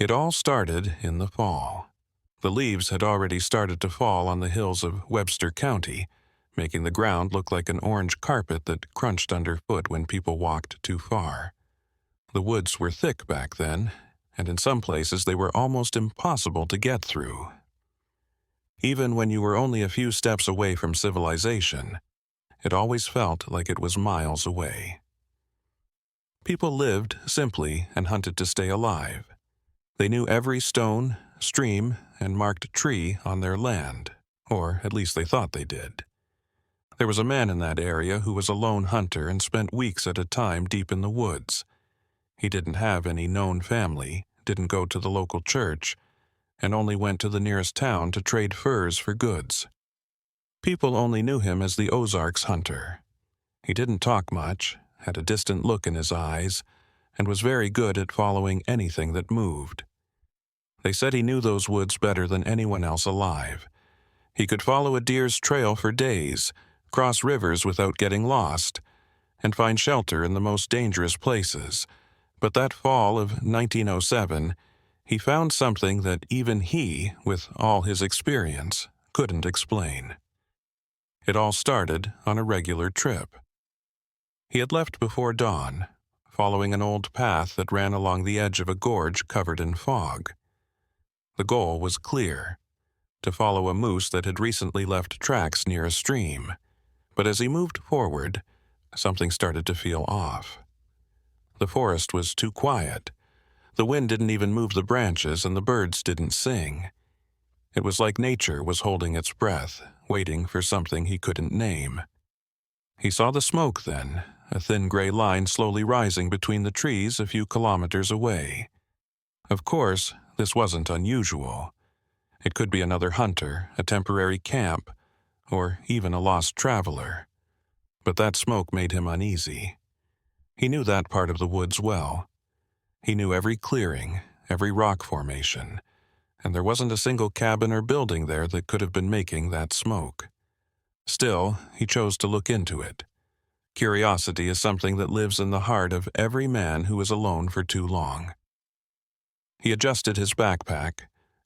It all started in the fall. The leaves had already started to fall on the hills of Webster County, making the ground look like an orange carpet that crunched underfoot when people walked too far. The woods were thick back then, and in some places they were almost impossible to get through. Even when you were only a few steps away from civilization, it always felt like it was miles away. People lived simply and hunted to stay alive. They knew every stone, stream, and marked tree on their land, or at least they thought they did. There was a man in that area who was a lone hunter and spent weeks at a time deep in the woods. He didn't have any known family, didn't go to the local church, and only went to the nearest town to trade furs for goods. People only knew him as the Ozarks hunter. He didn't talk much, had a distant look in his eyes, and was very good at following anything that moved. They said he knew those woods better than anyone else alive. He could follow a deer's trail for days, cross rivers without getting lost, and find shelter in the most dangerous places. But that fall of 1907, he found something that even he, with all his experience, couldn't explain. It all started on a regular trip. He had left before dawn, following an old path that ran along the edge of a gorge covered in fog. The goal was clear: to follow a moose that had recently left tracks near a stream. But as he moved forward, something started to feel off. The forest was too quiet. The wind didn't even move the branches, and the birds didn't sing. It was like nature was holding its breath, waiting for something he couldn't name. He saw the smoke then, a thin gray line slowly rising between the trees a few kilometers away. Of course, this wasn't unusual. It could be another hunter, a temporary camp, or even a lost traveler. But that smoke made him uneasy. He knew that part of the woods well. He knew every clearing, every rock formation, and there wasn't a single cabin or building there that could have been making that smoke. Still, he chose to look into it. Curiosity is something that lives in the heart of every man who is alone for too long. He adjusted his backpack,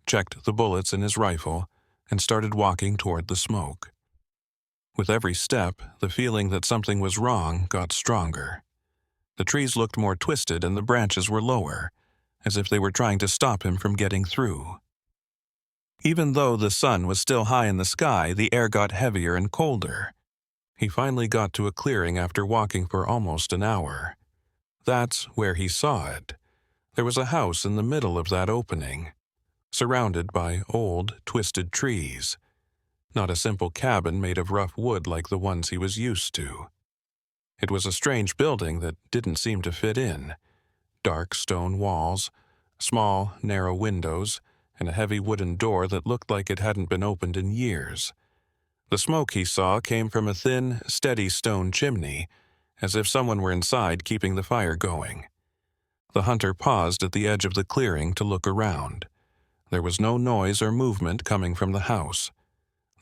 checked the bullets in his rifle, and started walking toward the smoke. With every step, the feeling that something was wrong got stronger. The trees looked more twisted and the branches were lower, as if they were trying to stop him from getting through. Even though the sun was still high in the sky, the air got heavier and colder. He finally got to a clearing after walking for almost an hour. That's where he saw it. There was a house in the middle of that opening, surrounded by old, twisted trees. Not a simple cabin made of rough wood like the ones he was used to. It was a strange building that didn't seem to fit in. Dark stone walls, small, narrow windows, and a heavy wooden door that looked like it hadn't been opened in years. The smoke he saw came from a thin, steady stone chimney, as if someone were inside keeping the fire going. The hunter paused at the edge of the clearing to look around. There was no noise or movement coming from the house.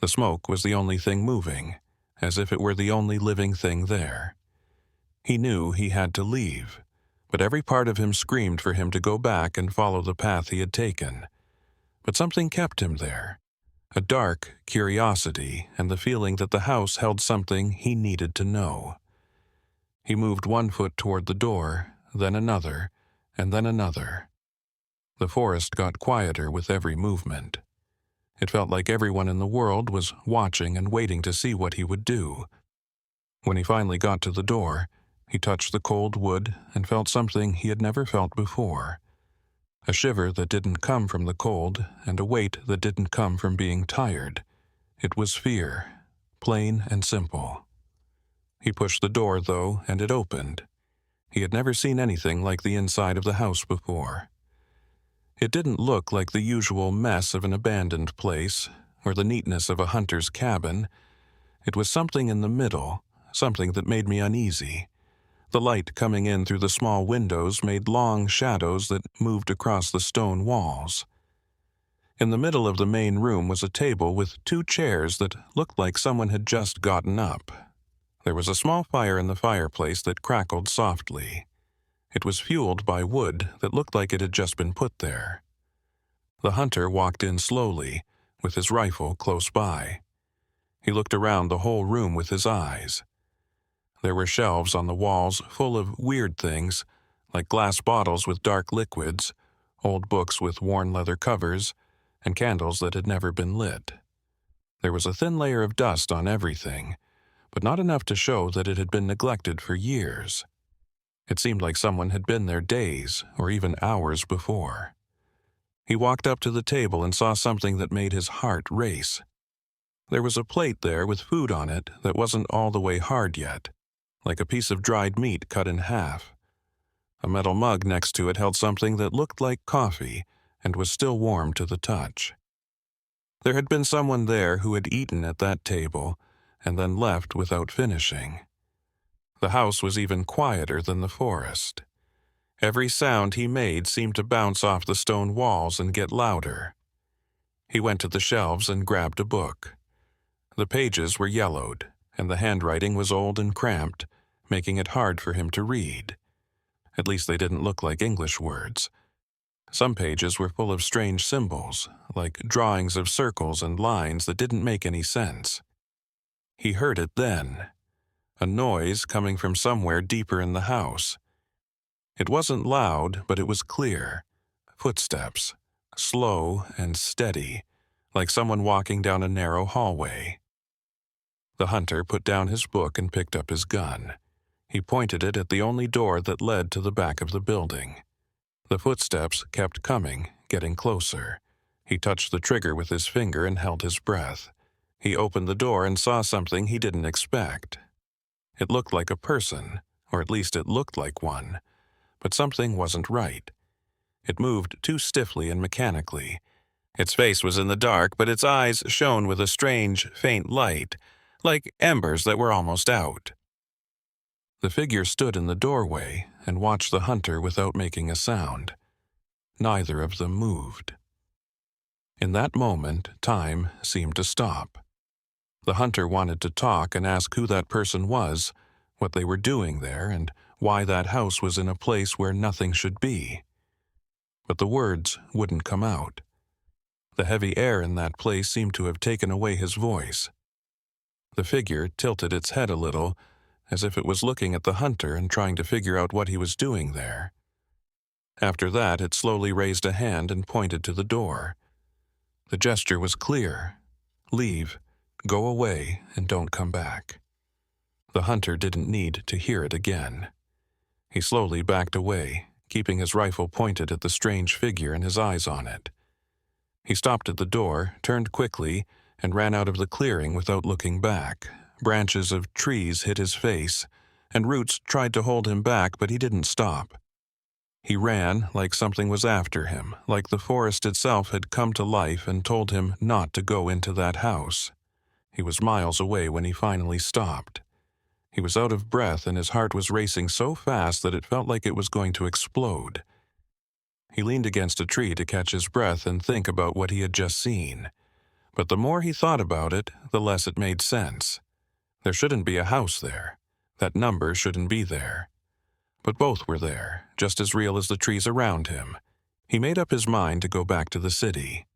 The smoke was the only thing moving, as if it were the only living thing there. He knew he had to leave, but every part of him screamed for him to go back and follow the path he had taken. But something kept him there, a dark curiosity and the feeling that the house held something he needed to know. He moved one foot toward the door, then another, and then another. The forest got quieter with every movement. It felt like everyone in the world was watching and waiting to see what he would do. When he finally got to the door, he touched the cold wood and felt something he had never felt before. A shiver that didn't come from the cold, and a weight that didn't come from being tired. It was fear, plain and simple. He pushed the door, though, and it opened. He had never seen anything like the inside of the house before. It didn't look like the usual mess of an abandoned place, or the neatness of a hunter's cabin. It was something in the middle, something that made me uneasy. The light coming in through the small windows made long shadows that moved across the stone walls. In the middle of the main room was a table with two chairs that looked like someone had just gotten up. There was a small fire in the fireplace that crackled softly. It was fueled by wood that looked like it had just been put there. The hunter walked in slowly, with his rifle close by. He looked around the whole room with his eyes. There were shelves on the walls full of weird things, like glass bottles with dark liquids, old books with worn leather covers, and candles that had never been lit. There was a thin layer of dust on everything, but not enough to show that it had been neglected for years. It seemed like someone had been there days or even hours before. He walked up to the table and saw something that made his heart race. There was a plate there with food on it that wasn't all the way hard yet, like a piece of dried meat cut in half. A metal mug next to it held something that looked like coffee and was still warm to the touch. There had been someone there who had eaten at that table and then left without finishing. The house was even quieter than the forest. Every sound he made seemed to bounce off the stone walls and get louder. He went to the shelves and grabbed a book. The pages were yellowed, and the handwriting was old and cramped, making it hard for him to read. At least they didn't look like English words. Some pages were full of strange symbols, like drawings of circles and lines that didn't make any sense. He heard it then, a noise coming from somewhere deeper in the house. It wasn't loud, but it was clear. Footsteps, slow and steady, like someone walking down a narrow hallway. The hunter put down his book and picked up his gun. He pointed it at the only door that led to the back of the building. The footsteps kept coming, getting closer. He touched the trigger with his finger and held his breath. He opened the door and saw something he didn't expect. It looked like a person, or at least it looked like one, but something wasn't right. It moved too stiffly and mechanically. Its face was in the dark, but its eyes shone with a strange, faint light, like embers that were almost out. The figure stood in the doorway and watched the hunter without making a sound. Neither of them moved. In that moment, time seemed to stop. The hunter wanted to talk and ask who that person was, what they were doing there, and why that house was in a place where nothing should be. But the words wouldn't come out. The heavy air in that place seemed to have taken away his voice. The figure tilted its head a little, as if it was looking at the hunter and trying to figure out what he was doing there. After that, it slowly raised a hand and pointed to the door. The gesture was clear. Leave, go away, and don't come back. The hunter didn't need to hear it again. He slowly backed away, keeping his rifle pointed at the strange figure and his eyes on it. He stopped at the door, turned quickly, and ran out of the clearing without looking back. Branches of trees hit his face, and roots tried to hold him back, but he didn't stop. He ran like something was after him, like the forest itself had come to life and told him not to go into that house. He was miles away when he finally stopped. He was out of breath and his heart was racing so fast that it felt like it was going to explode. He leaned against a tree to catch his breath and think about what he had just seen. But the more he thought about it, the less it made sense. There shouldn't be a house there. That number shouldn't be there. But both were there, just as real as the trees around him. He made up his mind to go back to the city.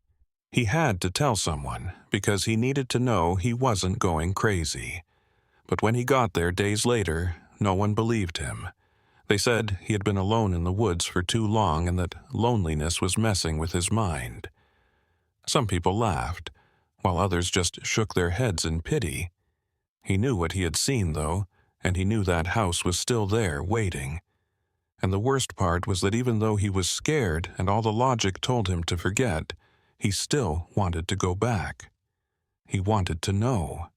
He had to tell someone, because he needed to know he wasn't going crazy. But when he got there days later, no one believed him. They said he had been alone in the woods for too long and that loneliness was messing with his mind. Some people laughed, while others just shook their heads in pity. He knew what he had seen, though, and he knew that house was still there, waiting. And the worst part was that even though he was scared and all the logic told him to forget, he still wanted to go back. He wanted to know.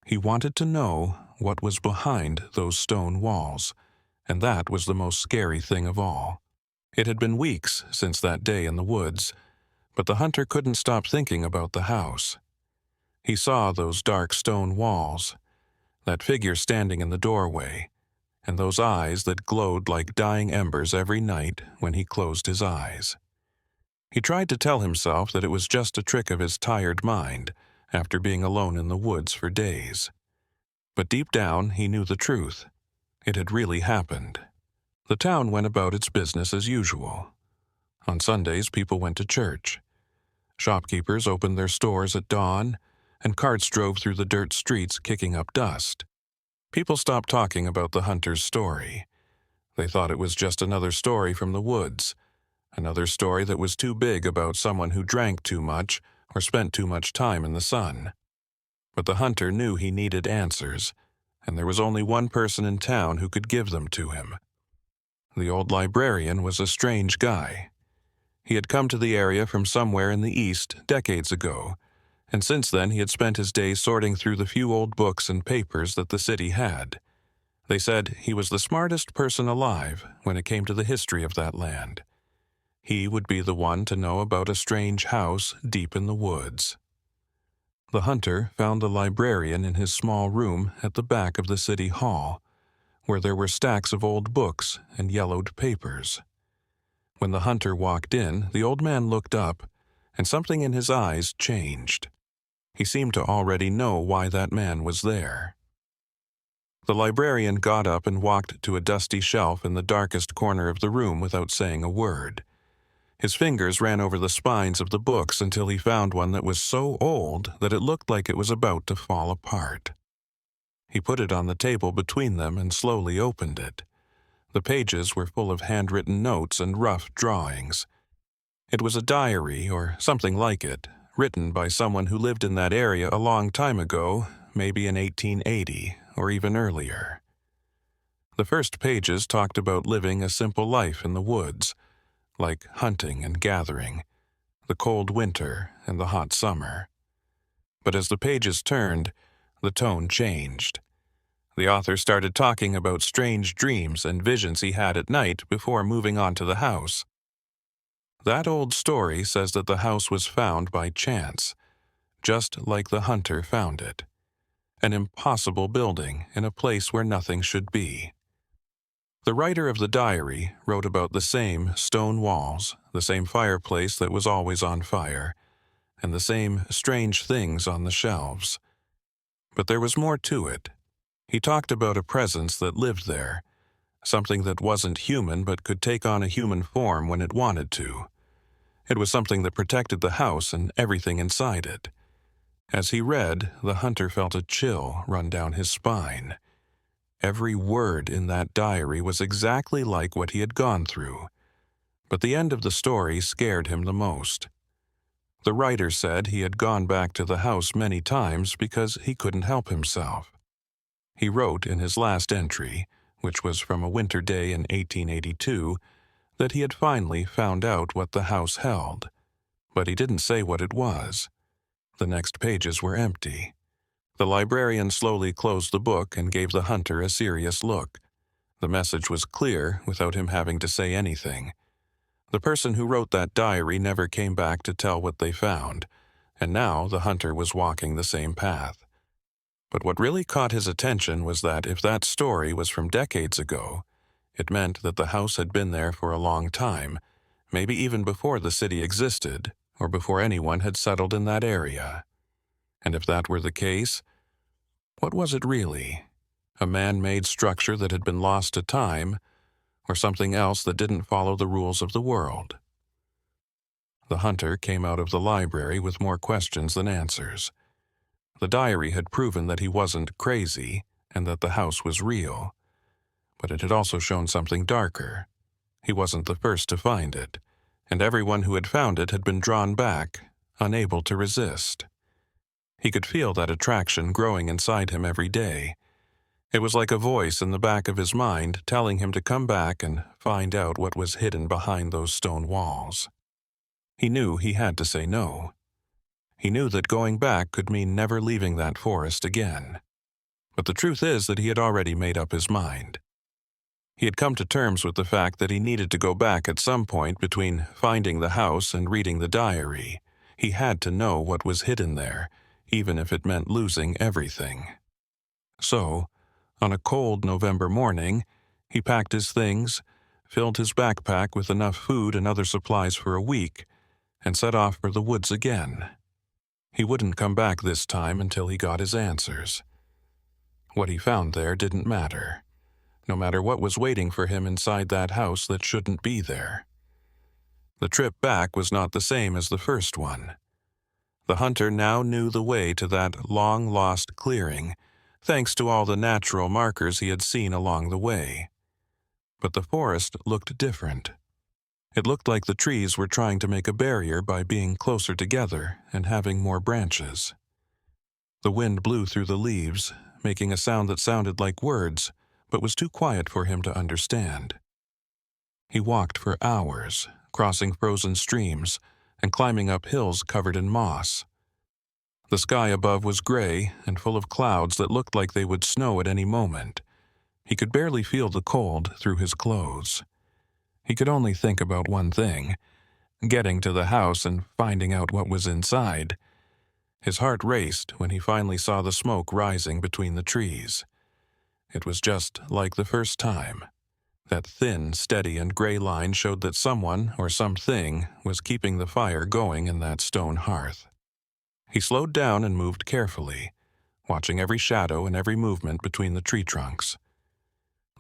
He wanted to know what was behind those stone walls, and that was the most scary thing of all. It had been weeks since that day in the woods, but the hunter couldn't stop thinking about the house. He saw those dark stone walls, that figure standing in the doorway, and those eyes that glowed like dying embers every night when he closed his eyes. He tried to tell himself that it was just a trick of his tired mind after being alone in the woods for days. But deep down he knew the truth. It had really happened. The town went about its business as usual. On Sundays, people went to church. Shopkeepers opened their stores at dawn, and carts drove through the dirt streets kicking up dust. People stopped talking about the hunter's story. They thought it was just another story from the woods, another story that was too big about someone who drank too much or spent too much time in the sun. But the hunter knew he needed answers, and there was only one person in town who could give them to him. The old librarian was a strange guy. He had come to the area from somewhere in the East decades ago, and since then he had spent his days sorting through the few old books and papers that the city had. They said he was the smartest person alive when it came to the history of that land. He would be the one to know about a strange house deep in the woods. The hunter found the librarian in his small room at the back of the city hall, where there were stacks of old books and yellowed papers. When the hunter walked in, the old man looked up, and something in his eyes changed. He seemed to already know why that man was there. The librarian got up and walked to a dusty shelf in the darkest corner of the room without saying a word. His fingers ran over the spines of the books until he found one that was so old that it looked like it was about to fall apart. He put it on the table between them and slowly opened it. The pages were full of handwritten notes and rough drawings. It was a diary, or something like it, written by someone who lived in that area a long time ago, maybe in 1880, or even earlier. The first pages talked about living a simple life in the woods, like hunting and gathering, the cold winter and the hot summer. But as the pages turned, the tone changed. The author started talking about strange dreams and visions he had at night before moving on to the house. That old story says that the house was found by chance, just like the hunter found it. An impossible building in a place where nothing should be. The writer of the diary wrote about the same stone walls, the same fireplace that was always on fire, and the same strange things on the shelves. But there was more to it. He talked about a presence that lived there, something that wasn't human but could take on a human form when it wanted to. It was something that protected the house and everything inside it. As he read, the hunter felt a chill run down his spine. Every word in that diary was exactly like what he had gone through. But the end of the story scared him the most. The writer said he had gone back to the house many times because he couldn't help himself. He wrote in his last entry, which was from a winter day in 1882, that he had finally found out what the house held. But he didn't say what it was. The next pages were empty. The librarian slowly closed the book and gave the hunter a serious look. The message was clear without him having to say anything. The person who wrote that diary never came back to tell what they found, and now the hunter was walking the same path. But what really caught his attention was that if that story was from decades ago, it meant that the house had been there for a long time, maybe even before the city existed, or before anyone had settled in that area. And if that were the case, what was it really? A man-made structure that had been lost to time, or something else that didn't follow the rules of the world? The hunter came out of the library with more questions than answers. The diary had proven that he wasn't crazy and that the house was real. But it had also shown something darker. He wasn't the first to find it, and everyone who had found it had been drawn back, unable to resist. He could feel that attraction growing inside him every day. It was like a voice in the back of his mind telling him to come back and find out what was hidden behind those stone walls. He knew he had to say no. He knew that going back could mean never leaving that forest again. But the truth is that he had already made up his mind. He had come to terms with the fact that he needed to go back at some point between finding the house and reading the diary. He had to know what was hidden there, even if it meant losing everything. So, on a cold November morning, he packed his things, filled his backpack with enough food and other supplies for a week, and set off for the woods again. He wouldn't come back this time until he got his answers. What he found there didn't matter. no matter what was waiting for him inside that house that shouldn't be there. The trip back was not the same as the first one. The hunter now knew the way to that long-lost clearing, thanks to all the natural markers he had seen along the way. But the forest looked different. It looked like the trees were trying to make a barrier by being closer together and having more branches. The wind blew through the leaves, making a sound that sounded like words, but was too quiet for him to understand. He walked for hours, crossing frozen streams and climbing up hills covered in moss. The sky above was gray and full of clouds that looked like they would snow at any moment. He could barely feel the cold through his clothes. He could only think about one thing: getting to the house and finding out what was inside. His heart raced when he finally saw the smoke rising between the trees. It was just like the first time. That thin, steady, and gray line showed that someone or something was keeping the fire going in that stone hearth. He slowed down and moved carefully, watching every shadow and every movement between the tree trunks.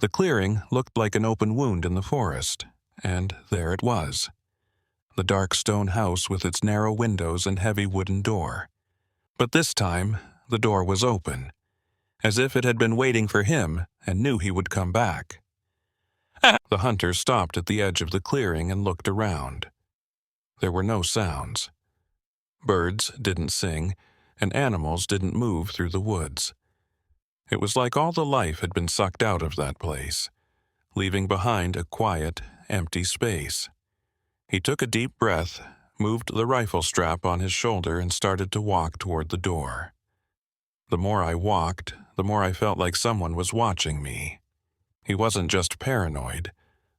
The clearing looked like an open wound in the forest, and there it was. The dark stone house with its narrow windows and heavy wooden door. But this time, the door was open, as if it had been waiting for him and knew he would come back. The hunter stopped at the edge of the clearing and looked around. There were no sounds. Birds didn't sing, and animals didn't move through the woods. It was like all the life had been sucked out of that place, leaving behind a quiet, empty space. He took a deep breath, moved the rifle strap on his shoulder, and started to walk toward the door. The more I walked, the more I felt like someone was watching me. He wasn't just paranoid.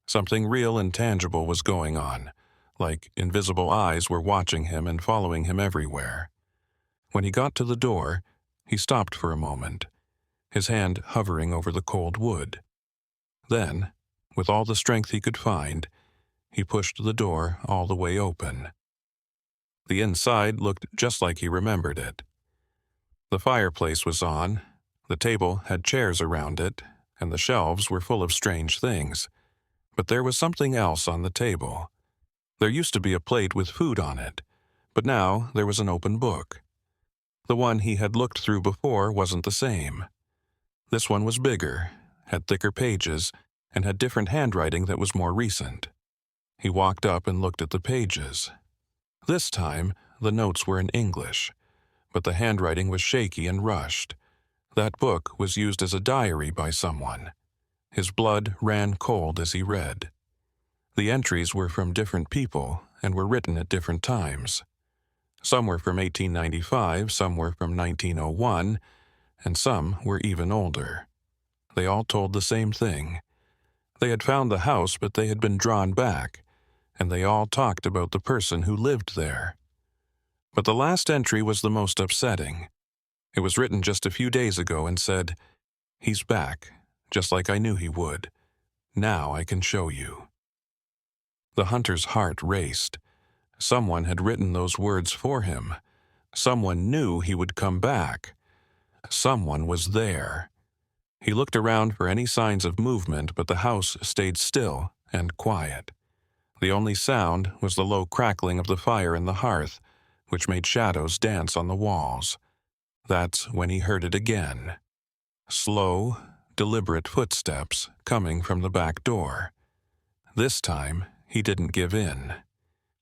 Something real and tangible was going on, like invisible eyes were watching him and following him everywhere. When he got to the door, he stopped for a moment, his hand hovering over the cold wood. Then, with all the strength he could find, he pushed the door all the way open. The inside looked just like he remembered it. The fireplace was on, the table had chairs around it, and the shelves were full of strange things. But there was something else on the table. There used to be a plate with food on it, but now there was an open book. The one he had looked through before wasn't the same. This one was bigger, had thicker pages, and had different handwriting that was more recent. He walked up and looked at the pages. This time, the notes were in English, but the handwriting was shaky and rushed. That book was used as a diary by someone. His blood ran cold as he read. The entries were from different people and were written at different times. Some were from 1895, some were from 1901, and some were even older. They all told the same thing. They had found the house, but they had been drawn back, and they all talked about the person who lived there. But the last entry was the most upsetting. It was written just a few days ago and said, "He's back, just like I knew he would. Now I can show you." The hunter's heart raced. Someone had written those words for him. Someone knew he would come back. Someone was there. He looked around for any signs of movement, but the house stayed still and quiet. The only sound was the low crackling of the fire in the hearth, which made shadows dance on the walls. That's when he heard it again. Slow, deliberate footsteps coming from the back door. This time, he didn't give in.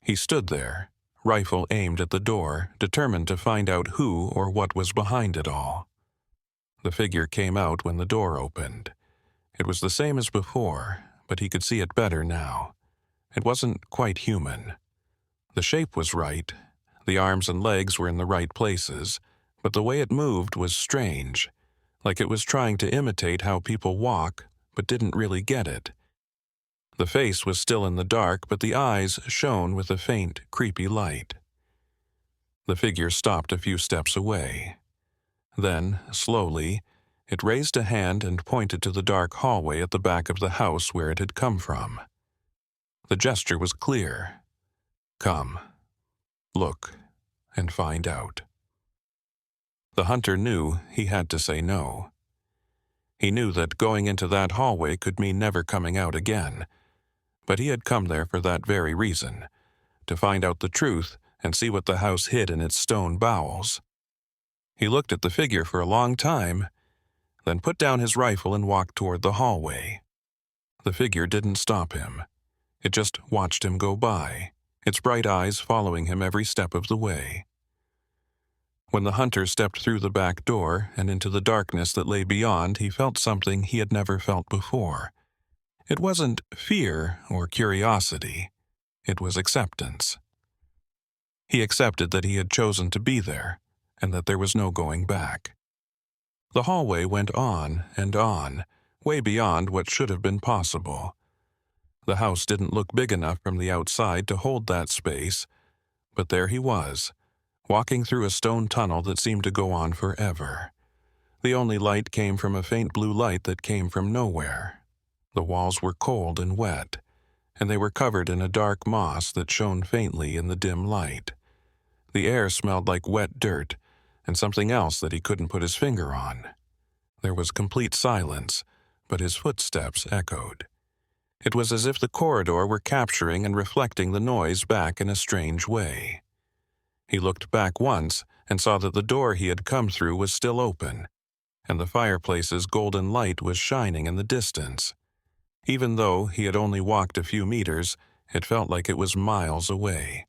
He stood there, rifle aimed at the door, determined to find out who or what was behind it all. The figure came out when the door opened. It was the same as before, but he could see it better now. It wasn't quite human. The shape was right. The arms and legs were in the right places, but the way it moved was strange, like it was trying to imitate how people walk, but didn't really get it. The face was still in the dark, but the eyes shone with a faint, creepy light. The figure stopped a few steps away. Then, slowly, it raised a hand and pointed to the dark hallway at the back of the house where it had come from. The gesture was clear. Come, look, and find out. The hunter knew he had to say no. He knew that going into that hallway could mean never coming out again, but he had come there for that very reason, to find out the truth and see what the house hid in its stone bowels. He looked at the figure for a long time, then put down his rifle and walked toward the hallway. The figure didn't stop him. It just watched him go by, its bright eyes following him every step of the way. When the hunter stepped through the back door and into the darkness that lay beyond, he felt something he had never felt before. It wasn't fear or curiosity. It was acceptance. He accepted that he had chosen to be there, and that there was no going back. The hallway went on, way beyond what should have been possible. The house didn't look big enough from the outside to hold that space, but there he was, walking through a stone tunnel that seemed to go on forever. The only light came from a faint blue light that came from nowhere. The walls were cold and wet, and they were covered in a dark moss that shone faintly in the dim light. The air smelled like wet dirt and something else that he couldn't put his finger on. There was complete silence, but his footsteps echoed. It was as if the corridor were capturing and reflecting the noise back in a strange way. He looked back once and saw that the door he had come through was still open, and the fireplace's golden light was shining in the distance. Even though he had only walked a few meters, it felt like it was miles away.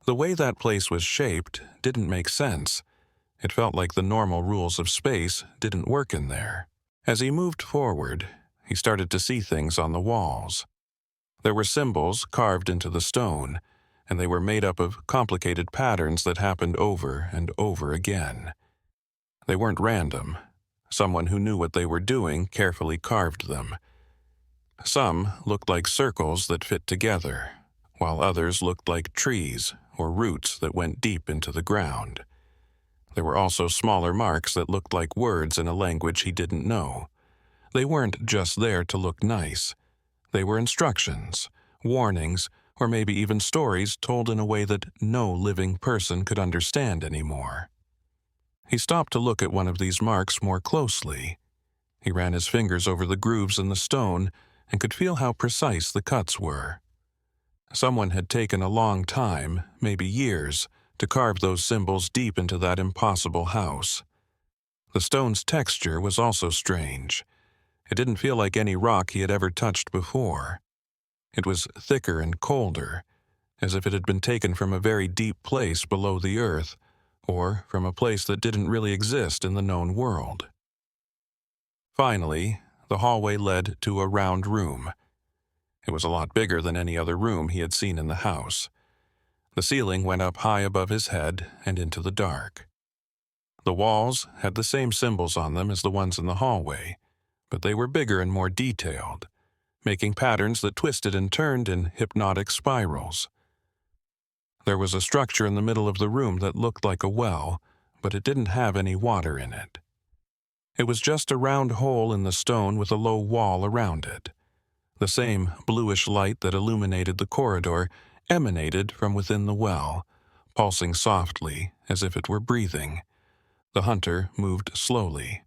The way that place was shaped didn't make sense. It felt like the normal rules of space didn't work in there. As he moved forward, he started to see things on the walls. There were symbols carved into the stone, and they were made up of complicated patterns that happened over and over again. They weren't random. Someone who knew what they were doing carefully carved them. Some looked like circles that fit together, while others looked like trees or roots that went deep into the ground. There were also smaller marks that looked like words in a language he didn't know. They weren't just there to look nice. They were instructions, warnings, or maybe even stories told in a way that no living person could understand anymore. He stopped to look at one of these marks more closely. He ran his fingers over the grooves in the stone and could feel how precise the cuts were. Someone had taken a long time, maybe years, to carve those symbols deep into that impossible house. The stone's texture was also strange. It didn't feel like any rock he had ever touched before. It was thicker and colder, as if it had been taken from a very deep place below the earth, or from a place that didn't really exist in the known world. Finally, the hallway led to a round room. It was a lot bigger than any other room he had seen in the house. The ceiling went up high above his head and into the dark. The walls had the same symbols on them as the ones in the hallway, but they were bigger and more detailed, making patterns that twisted and turned in hypnotic spirals. There was a structure in the middle of the room that looked like a well, but it didn't have any water in it. It was just a round hole in the stone with a low wall around it. The same bluish light that illuminated the corridor emanated from within the well, pulsing softly as if it were breathing. The hunter moved slowly.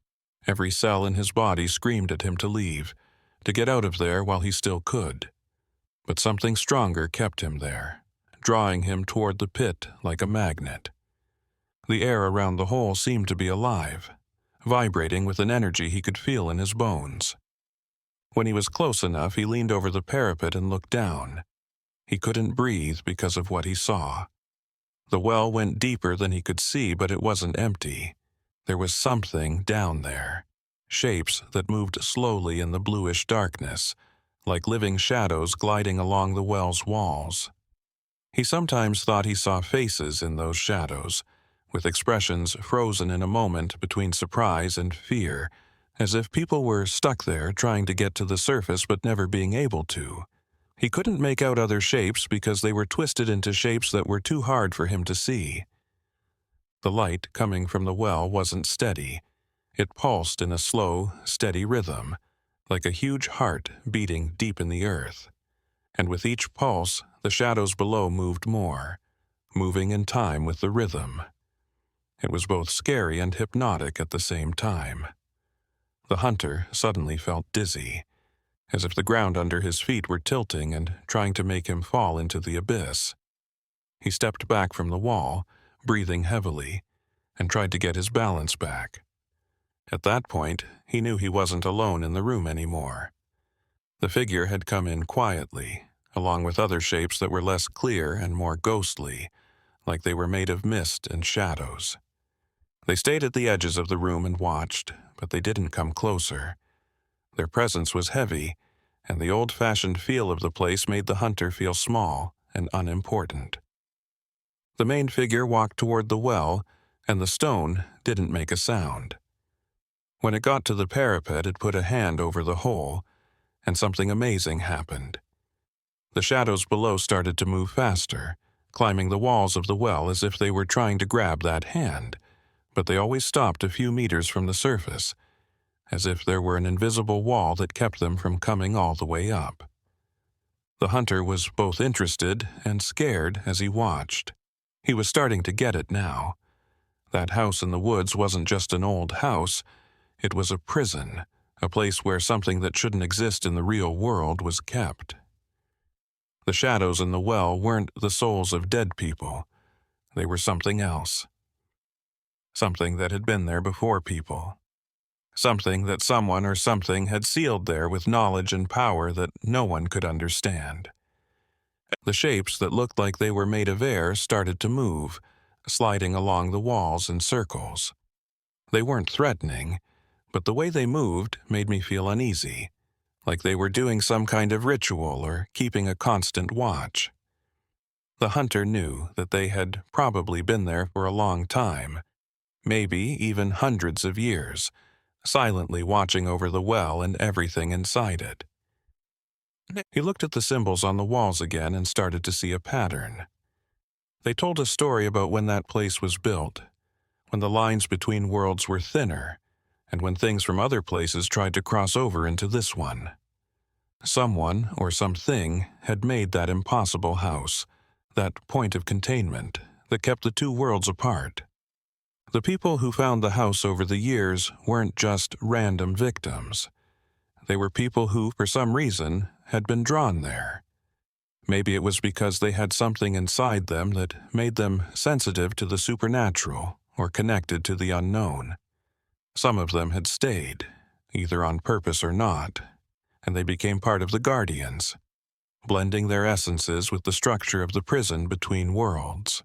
Every cell in his body screamed at him to leave, to get out of there while he still could. But something stronger kept him there, drawing him toward the pit like a magnet. The air around the hole seemed to be alive, vibrating with an energy he could feel in his bones. When he was close enough, he leaned over the parapet and looked down. He couldn't breathe because of what he saw. The well went deeper than he could see, but it wasn't empty. There was something down there, shapes that moved slowly in the bluish darkness, like living shadows gliding along the well's walls. He sometimes thought he saw faces in those shadows, with expressions frozen in a moment between surprise and fear, as if people were stuck there trying to get to the surface but never being able to. He couldn't make out other shapes because they were twisted into shapes that were too hard for him to see. The light coming from the well wasn't steady. It pulsed in a slow, steady rhythm, like a huge heart beating deep in the earth. And with each pulse, the shadows below moved more, moving in time with the rhythm. It was both scary and hypnotic at the same time. The hunter suddenly felt dizzy, as if the ground under his feet were tilting and trying to make him fall into the abyss. He stepped back from the wall, breathing heavily, and tried to get his balance back. At that point, he knew he wasn't alone in the room anymore. The figure had come in quietly, along with other shapes that were less clear and more ghostly, like they were made of mist and shadows. They stayed at the edges of the room and watched, but they didn't come closer. Their presence was heavy, and the old-fashioned feel of the place made the hunter feel small and unimportant. The main figure walked toward the well, and the stone didn't make a sound. When it got to the parapet, it put a hand over the hole, and something amazing happened. The shadows below started to move faster, climbing the walls of the well as if they were trying to grab that hand, but they always stopped a few meters from the surface, as if there were an invisible wall that kept them from coming all the way up. The hunter was both interested and scared as he watched. He was starting to get it now. That house in the woods wasn't just an old house, it was a prison, a place where something that shouldn't exist in the real world was kept. The shadows in the well weren't the souls of dead people. They were something else. Something that had been there before people. Something that someone or something had sealed there with knowledge and power that no one could understand. The shapes that looked like they were made of air started to move, sliding along the walls in circles. They weren't threatening, but the way they moved made me feel uneasy, like they were doing some kind of ritual or keeping a constant watch. The hunter knew that they had probably been there for a long time, maybe even hundreds of years, silently watching over the well and everything inside it. He looked at the symbols on the walls again and started to see a pattern. They told a story about when that place was built, when the lines between worlds were thinner, and when things from other places tried to cross over into this one. Someone or something had made that impossible house, that point of containment that kept the two worlds apart. The people who found the house over the years weren't just random victims. They were people who, for some reason, had been drawn there. Maybe it was because they had something inside them that made them sensitive to the supernatural or connected to the unknown. Some of them had stayed, either on purpose or not, and they became part of the Guardians, blending their essences with the structure of the prison between worlds.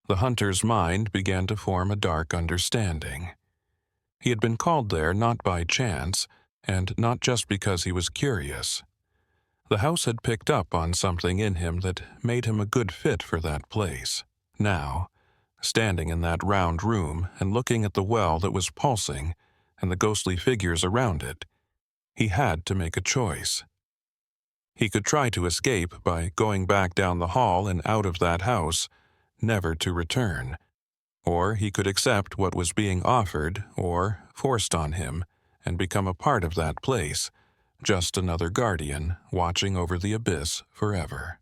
The hunter's mind began to form a dark understanding. He had been called there not by chance, and not just because he was curious. The house had picked up on something in him that made him a good fit for that place. Now, standing in that round room and looking at the well that was pulsing and the ghostly figures around it, he had to make a choice. He could try to escape by going back down the hall and out of that house, never to return. Or he could accept what was being offered or forced on him and become a part of that place, just another guardian watching over the abyss forever.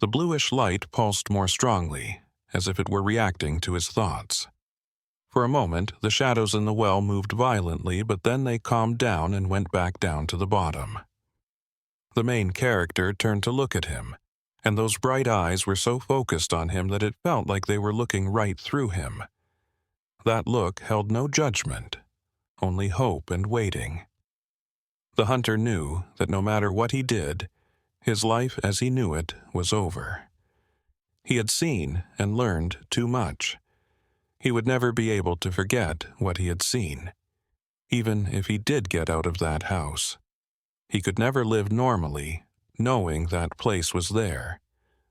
The bluish light pulsed more strongly, as if it were reacting to his thoughts. For a moment, the shadows in the well moved violently, but then they calmed down and went back down to the bottom. The main character turned to look at him, and those bright eyes were so focused on him that it felt like they were looking right through him. That look held no judgment, only hope and waiting. The hunter knew that no matter what he did, his life as he knew it was over. He had seen and learned too much. He would never be able to forget what he had seen, even if he did get out of that house. He could never live normally, knowing that place was there,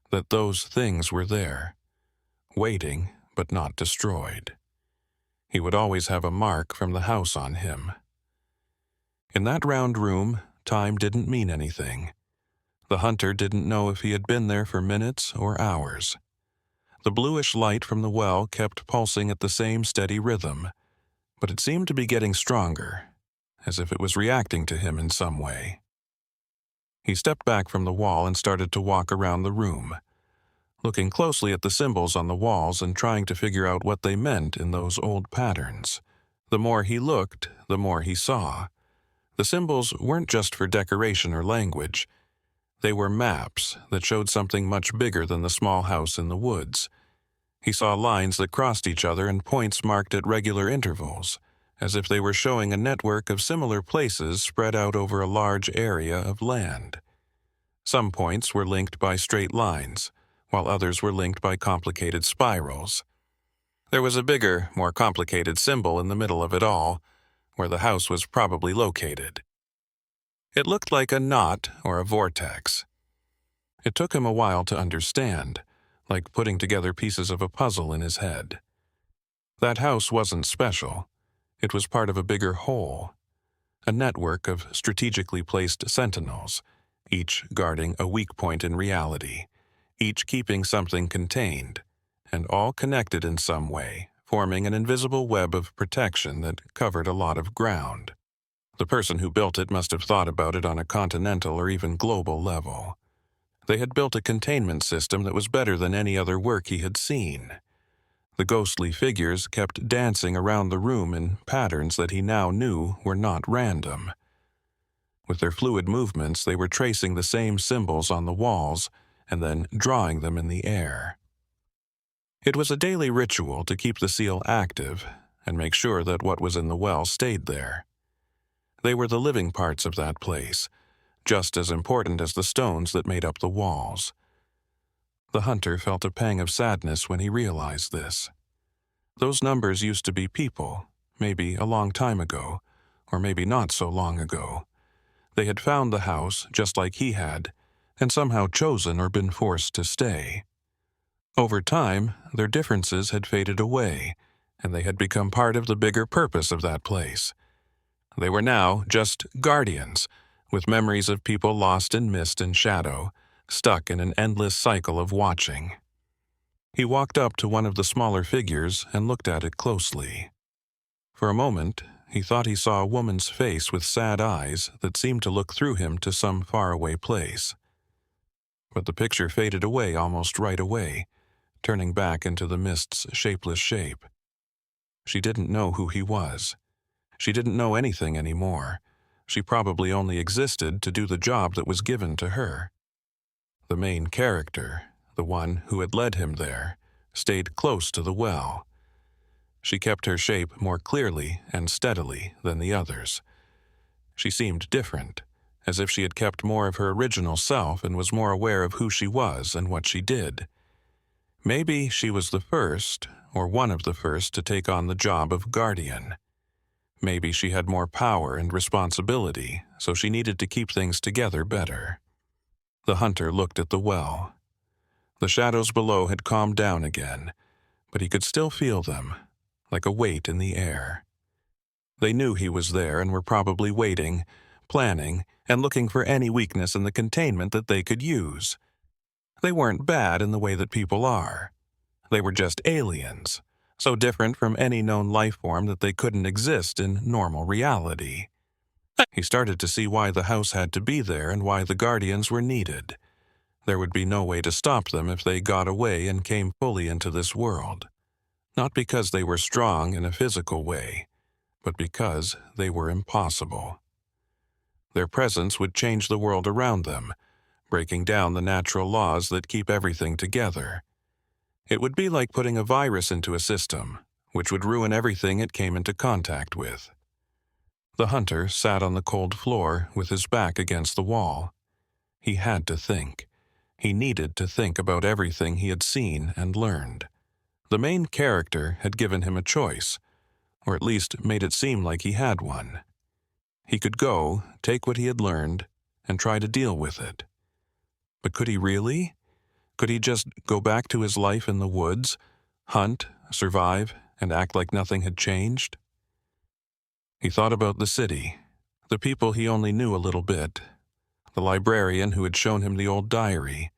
that those things were there, waiting but not destroyed. He would always have a mark from the house on him. In that round room, time didn't mean anything. The hunter didn't know if he had been there for minutes or hours. The bluish light from the well kept pulsing at the same steady rhythm, but it seemed to be getting stronger, as if it was reacting to him in some way. He stepped back from the wall and started to walk around the room, looking closely at the symbols on the walls and trying to figure out what they meant in those old patterns, The more he looked, the more he saw. The symbols weren't just for decoration or language. They were maps that showed something much bigger than the small house in the woods. He saw lines that crossed each other and points marked at regular intervals, as if they were showing a network of similar places spread out over a large area of land. Some points were linked by straight lines, while others were linked by complicated spirals. There was a bigger, more complicated symbol in the middle of it all, where the house was probably located. It looked like a knot or a vortex. It took him a while to understand, like putting together pieces of a puzzle in his head. That house wasn't special. It was part of a bigger whole, a network of strategically placed sentinels, each guarding a weak point in reality, each keeping something contained, and all connected in some way, forming an invisible web of protection that covered a lot of ground. The person who built it must have thought about it on a continental or even global level. They had built a containment system that was better than any other work he had seen. The ghostly figures kept dancing around the room in patterns that he now knew were not random. With their fluid movements, they were tracing the same symbols on the walls and then drawing them in the air. It was a daily ritual to keep the seal active and make sure that what was in the well stayed there. They were the living parts of that place, just as important as the stones that made up the walls. The hunter felt a pang of sadness when he realized this. Those numbers used to be people, maybe a long time ago, or maybe not so long ago. They had found the house just like he had, and somehow chosen or been forced to stay. Over time, their differences had faded away, and they had become part of the bigger purpose of that place. They were now just guardians, with memories of people lost in mist and shadow, stuck in an endless cycle of watching. He walked up to one of the smaller figures and looked at it closely. For a moment, he thought he saw a woman's face with sad eyes that seemed to look through him to some faraway place. But the picture faded away almost right away, turning back into the mist's shapeless shape. She didn't know who he was. She didn't know anything anymore. She probably only existed to do the job that was given to her. The main character, the one who had led him there, stayed close to the well. She kept her shape more clearly and steadily than the others. She seemed different, as if she had kept more of her original self and was more aware of who she was and what she did. Maybe she was the first, or one of the first, to take on the job of guardian. Maybe she had more power and responsibility, so she needed to keep things together better. The hunter looked at the well. The shadows below had calmed down again, but he could still feel them, like a weight in the air. They knew he was there and were probably waiting, planning, and looking for any weakness in the containment that they could use. They weren't bad in the way that people are. They were just aliens, so different from any known life form that they couldn't exist in normal reality. He started to see why the house had to be there and why the guardians were needed. There would be no way to stop them if they got away and came fully into this world. Not because they were strong in a physical way, but because they were impossible. Their presence would change the world around them, breaking down the natural laws that keep everything together. It would be like putting a virus into a system, which would ruin everything it came into contact with. The hunter sat on the cold floor with his back against the wall. He had to think. He needed to think about everything he had seen and learned. The main character had given him a choice, or at least made it seem like he had one. He could go, take what he had learned, and try to deal with it. But could he really? Could he just go back to his life in the woods, hunt, survive, and act like nothing had changed? He thought about the city, the people he only knew a little bit, the librarian who had shown him the old diary,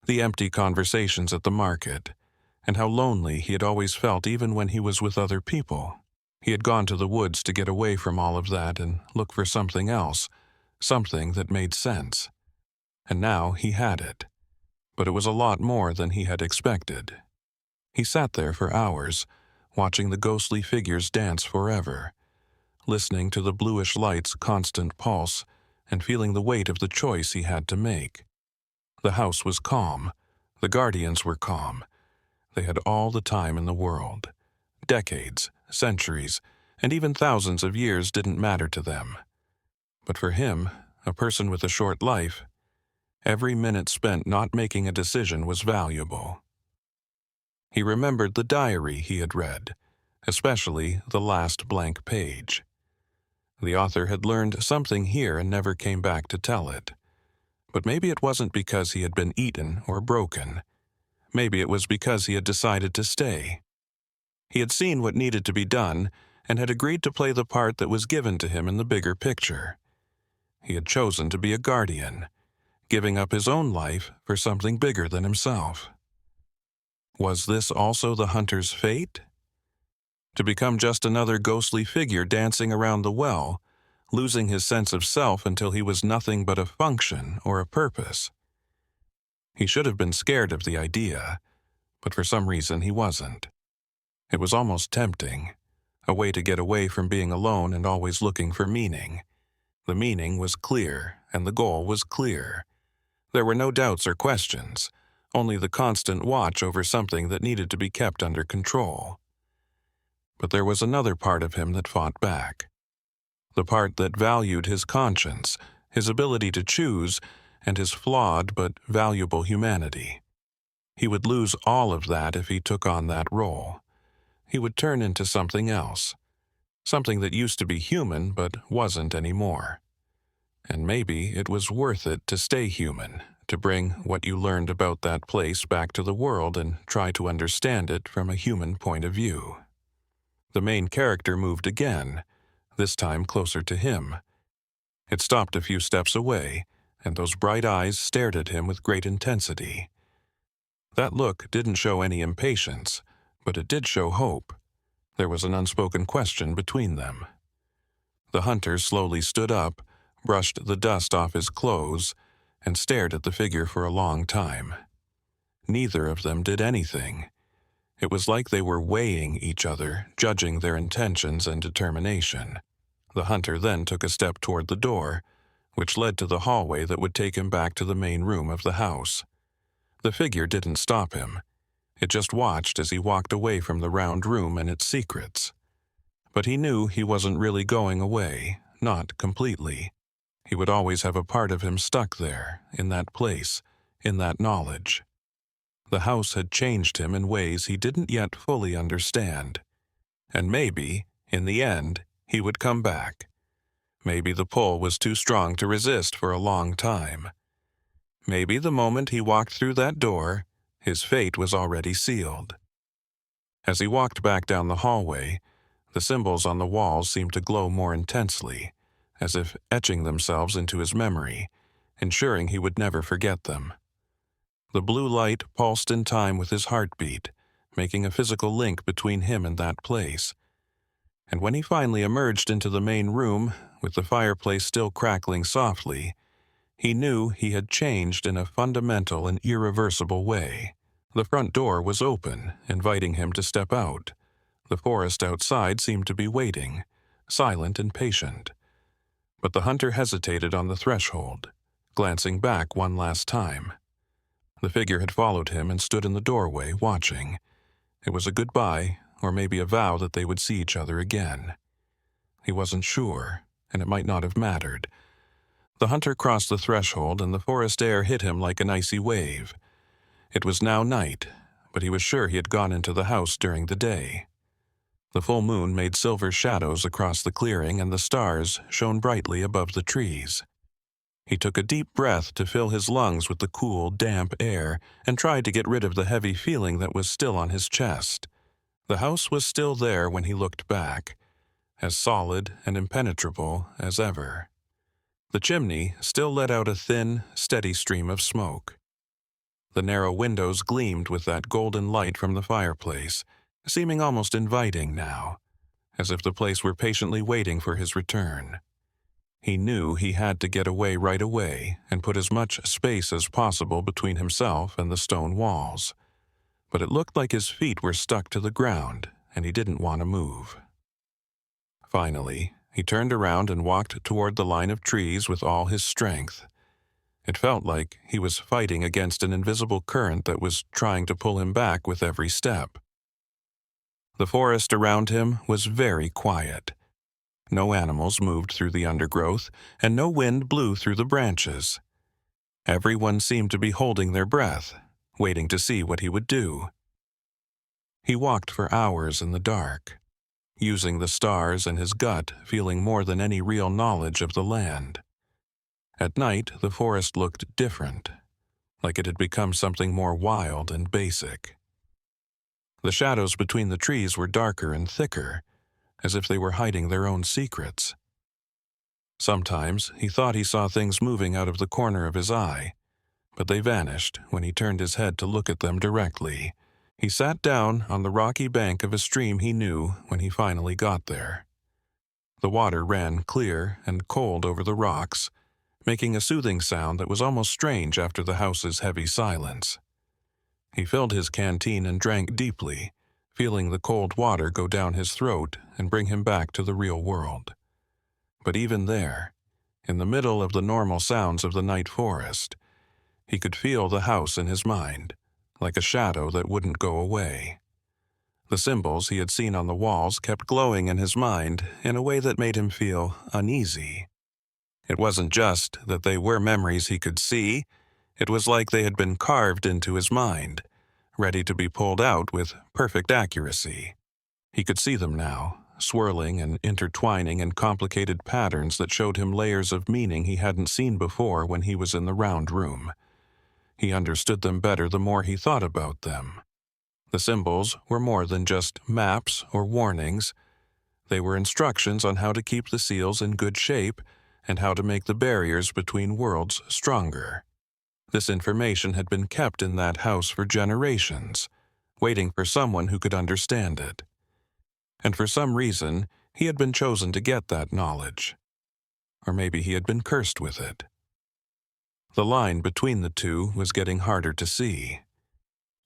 the empty conversations at the market, and how lonely he had always felt even when he was with other people. He had gone to the woods to get away from all of that and look for something else, something that made sense. And now he had it. But it was a lot more than he had expected. He sat there for hours, watching the ghostly figures dance forever, listening to the bluish light's constant pulse and feeling the weight of the choice he had to make. The house was calm. The guardians were calm. They had all the time in the world. Decades, centuries, and even thousands of years didn't matter to them. But for him, a person with a short life, every minute spent not making a decision was valuable. He remembered the diary he had read, especially the last blank page. The author had learned something here and never came back to tell it. But maybe it wasn't because he had been eaten or broken. Maybe it was because he had decided to stay. He had seen what needed to be done and had agreed to play the part that was given to him in the bigger picture. He had chosen to be a guardian, giving up his own life for something bigger than himself. Was this also the hunter's fate? To become just another ghostly figure dancing around the well, losing his sense of self until he was nothing but a function or a purpose. He should have been scared of the idea, but for some reason he wasn't. It was almost tempting, a way to get away from being alone and always looking for meaning. The meaning was clear, and the goal was clear. There were no doubts or questions, only the constant watch over something that needed to be kept under control. But there was another part of him that fought back. The part that valued his conscience, his ability to choose, and his flawed but valuable humanity. He would lose all of that if he took on that role. He would turn into something else, something that used to be human but wasn't anymore. And maybe it was worth it to stay human, to bring what you learned about that place back to the world and try to understand it from a human point of view. The main character moved again, this time closer to him. It stopped a few steps away, and those bright eyes stared at him with great intensity. That look didn't show any impatience, but it did show hope. There was an unspoken question between them. The hunter slowly stood up, brushed the dust off his clothes, and stared at the figure for a long time. Neither of them did anything. It was like they were weighing each other, judging their intentions and determination. The hunter then took a step toward the door, which led to the hallway that would take him back to the main room of the house. The figure didn't stop him. It just watched as he walked away from the round room and its secrets. But he knew he wasn't really going away, not completely. He would always have a part of him stuck there, in that place, in that knowledge. The house had changed him in ways he didn't yet fully understand. And maybe, in the end, he would come back. Maybe the pull was too strong to resist for a long time. Maybe the moment he walked through that door, his fate was already sealed. As he walked back down the hallway, the symbols on the walls seemed to glow more intensely, as if etching themselves into his memory, ensuring he would never forget them. The blue light pulsed in time with his heartbeat, making a physical link between him and that place. And when he finally emerged into the main room, with the fireplace still crackling softly, he knew he had changed in a fundamental and irreversible way. The front door was open, inviting him to step out. The forest outside seemed to be waiting, silent and patient. But the hunter hesitated on the threshold, glancing back one last time. The figure had followed him and stood in the doorway, watching. It was a goodbye, or maybe a vow that they would see each other again. He wasn't sure, and it might not have mattered. The hunter crossed the threshold, and the forest air hit him like an icy wave. It was now night, but he was sure he had gone into the house during the day. The full moon made silver shadows across the clearing, and the stars shone brightly above the trees. He took a deep breath to fill his lungs with the cool, damp air and tried to get rid of the heavy feeling that was still on his chest. The house was still there when he looked back, as solid and impenetrable as ever. The chimney still let out a thin, steady stream of smoke. The narrow windows gleamed with that golden light from the fireplace, seeming almost inviting now, as if the place were patiently waiting for his return. He knew he had to get away right away and put as much space as possible between himself and the stone walls. But it looked like his feet were stuck to the ground, and he didn't want to move. Finally, he turned around and walked toward the line of trees with all his strength. It felt like he was fighting against an invisible current that was trying to pull him back with every step. The forest around him was very quiet. No animals moved through the undergrowth, and no wind blew through the branches. Everyone seemed to be holding their breath, waiting to see what he would do. He walked for hours in the dark, using the stars and his gut, feeling more than any real knowledge of the land. At night, the forest looked different, like it had become something more wild and basic. The shadows between the trees were darker and thicker, as if they were hiding their own secrets. Sometimes he thought he saw things moving out of the corner of his eye, but they vanished when he turned his head to look at them directly. He sat down on the rocky bank of a stream he knew when he finally got there. The water ran clear and cold over the rocks, making a soothing sound that was almost strange after the house's heavy silence. He filled his canteen and drank deeply, feeling the cold water go down his throat and bring him back to the real world. But even there, in the middle of the normal sounds of the night forest, he could feel the house in his mind, like a shadow that wouldn't go away. The symbols he had seen on the walls kept glowing in his mind in a way that made him feel uneasy. It wasn't just that they were memories he could see, it was like they had been carved into his mind, ready to be pulled out with perfect accuracy. He could see them now, swirling and intertwining in complicated patterns that showed him layers of meaning he hadn't seen before when he was in the round room. He understood them better the more he thought about them. The symbols were more than just maps or warnings. They were instructions on how to keep the seals in good shape and how to make the barriers between worlds stronger. This information had been kept in that house for generations, waiting for someone who could understand it. And for some reason, he had been chosen to get that knowledge. Or maybe he had been cursed with it. The line between the two was getting harder to see.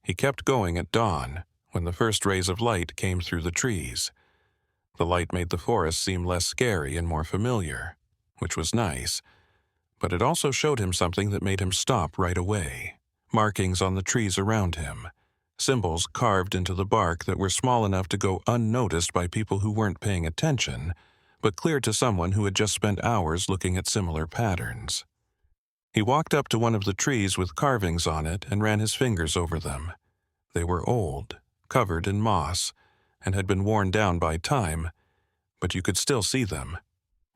He kept going at dawn, when the first rays of light came through the trees. The light made the forest seem less scary and more familiar, which was nice, but it also showed him something that made him stop right away. Markings on the trees around him, symbols carved into the bark that were small enough to go unnoticed by people who weren't paying attention, but clear to someone who had just spent hours looking at similar patterns. He walked up to one of the trees with carvings on it and ran his fingers over them. They were old, covered in moss, and had been worn down by time, but you could still see them.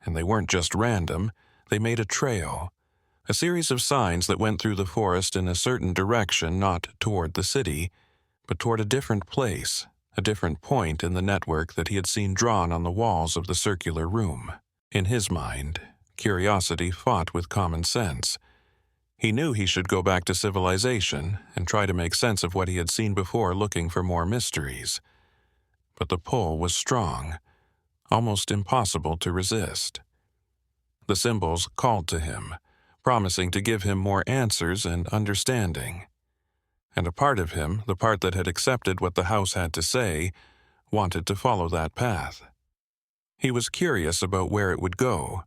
And they weren't just random, they made a trail, a series of signs that went through the forest in a certain direction, not toward the city, but toward a different place, a different point in the network that he had seen drawn on the walls of the circular room. In his mind, curiosity fought with common sense. He knew he should go back to civilization and try to make sense of what he had seen before, looking for more mysteries. But the pull was strong, almost impossible to resist. The symbols called to him, promising to give him more answers and understanding. And a part of him, the part that had accepted what the house had to say, wanted to follow that path. He was curious about where it would go.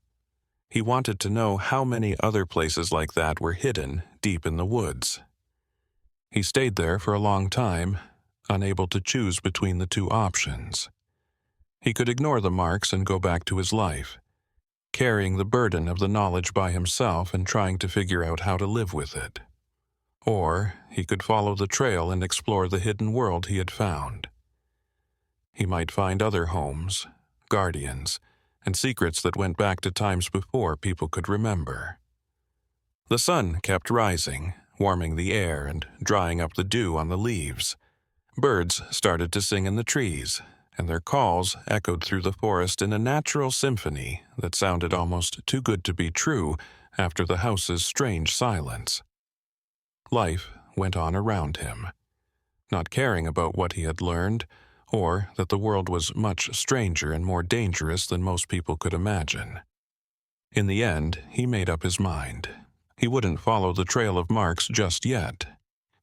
He wanted to know how many other places like that were hidden deep in the woods. He stayed there for a long time, unable to choose between the two options. He could ignore the marks and go back to his life, carrying the burden of the knowledge by himself and trying to figure out how to live with it. Or he could follow the trail and explore the hidden world he had found. He might find other homes, guardians, and secrets that went back to times before people could remember. The sun kept rising, warming the air and drying up the dew on the leaves. Birds started to sing in the trees, and their calls echoed through the forest in a natural symphony that sounded almost too good to be true after the house's strange silence. Life went on around him, not caring about what he had learned, or that the world was much stranger and more dangerous than most people could imagine. In the end, he made up his mind. He wouldn't follow the trail of marks just yet.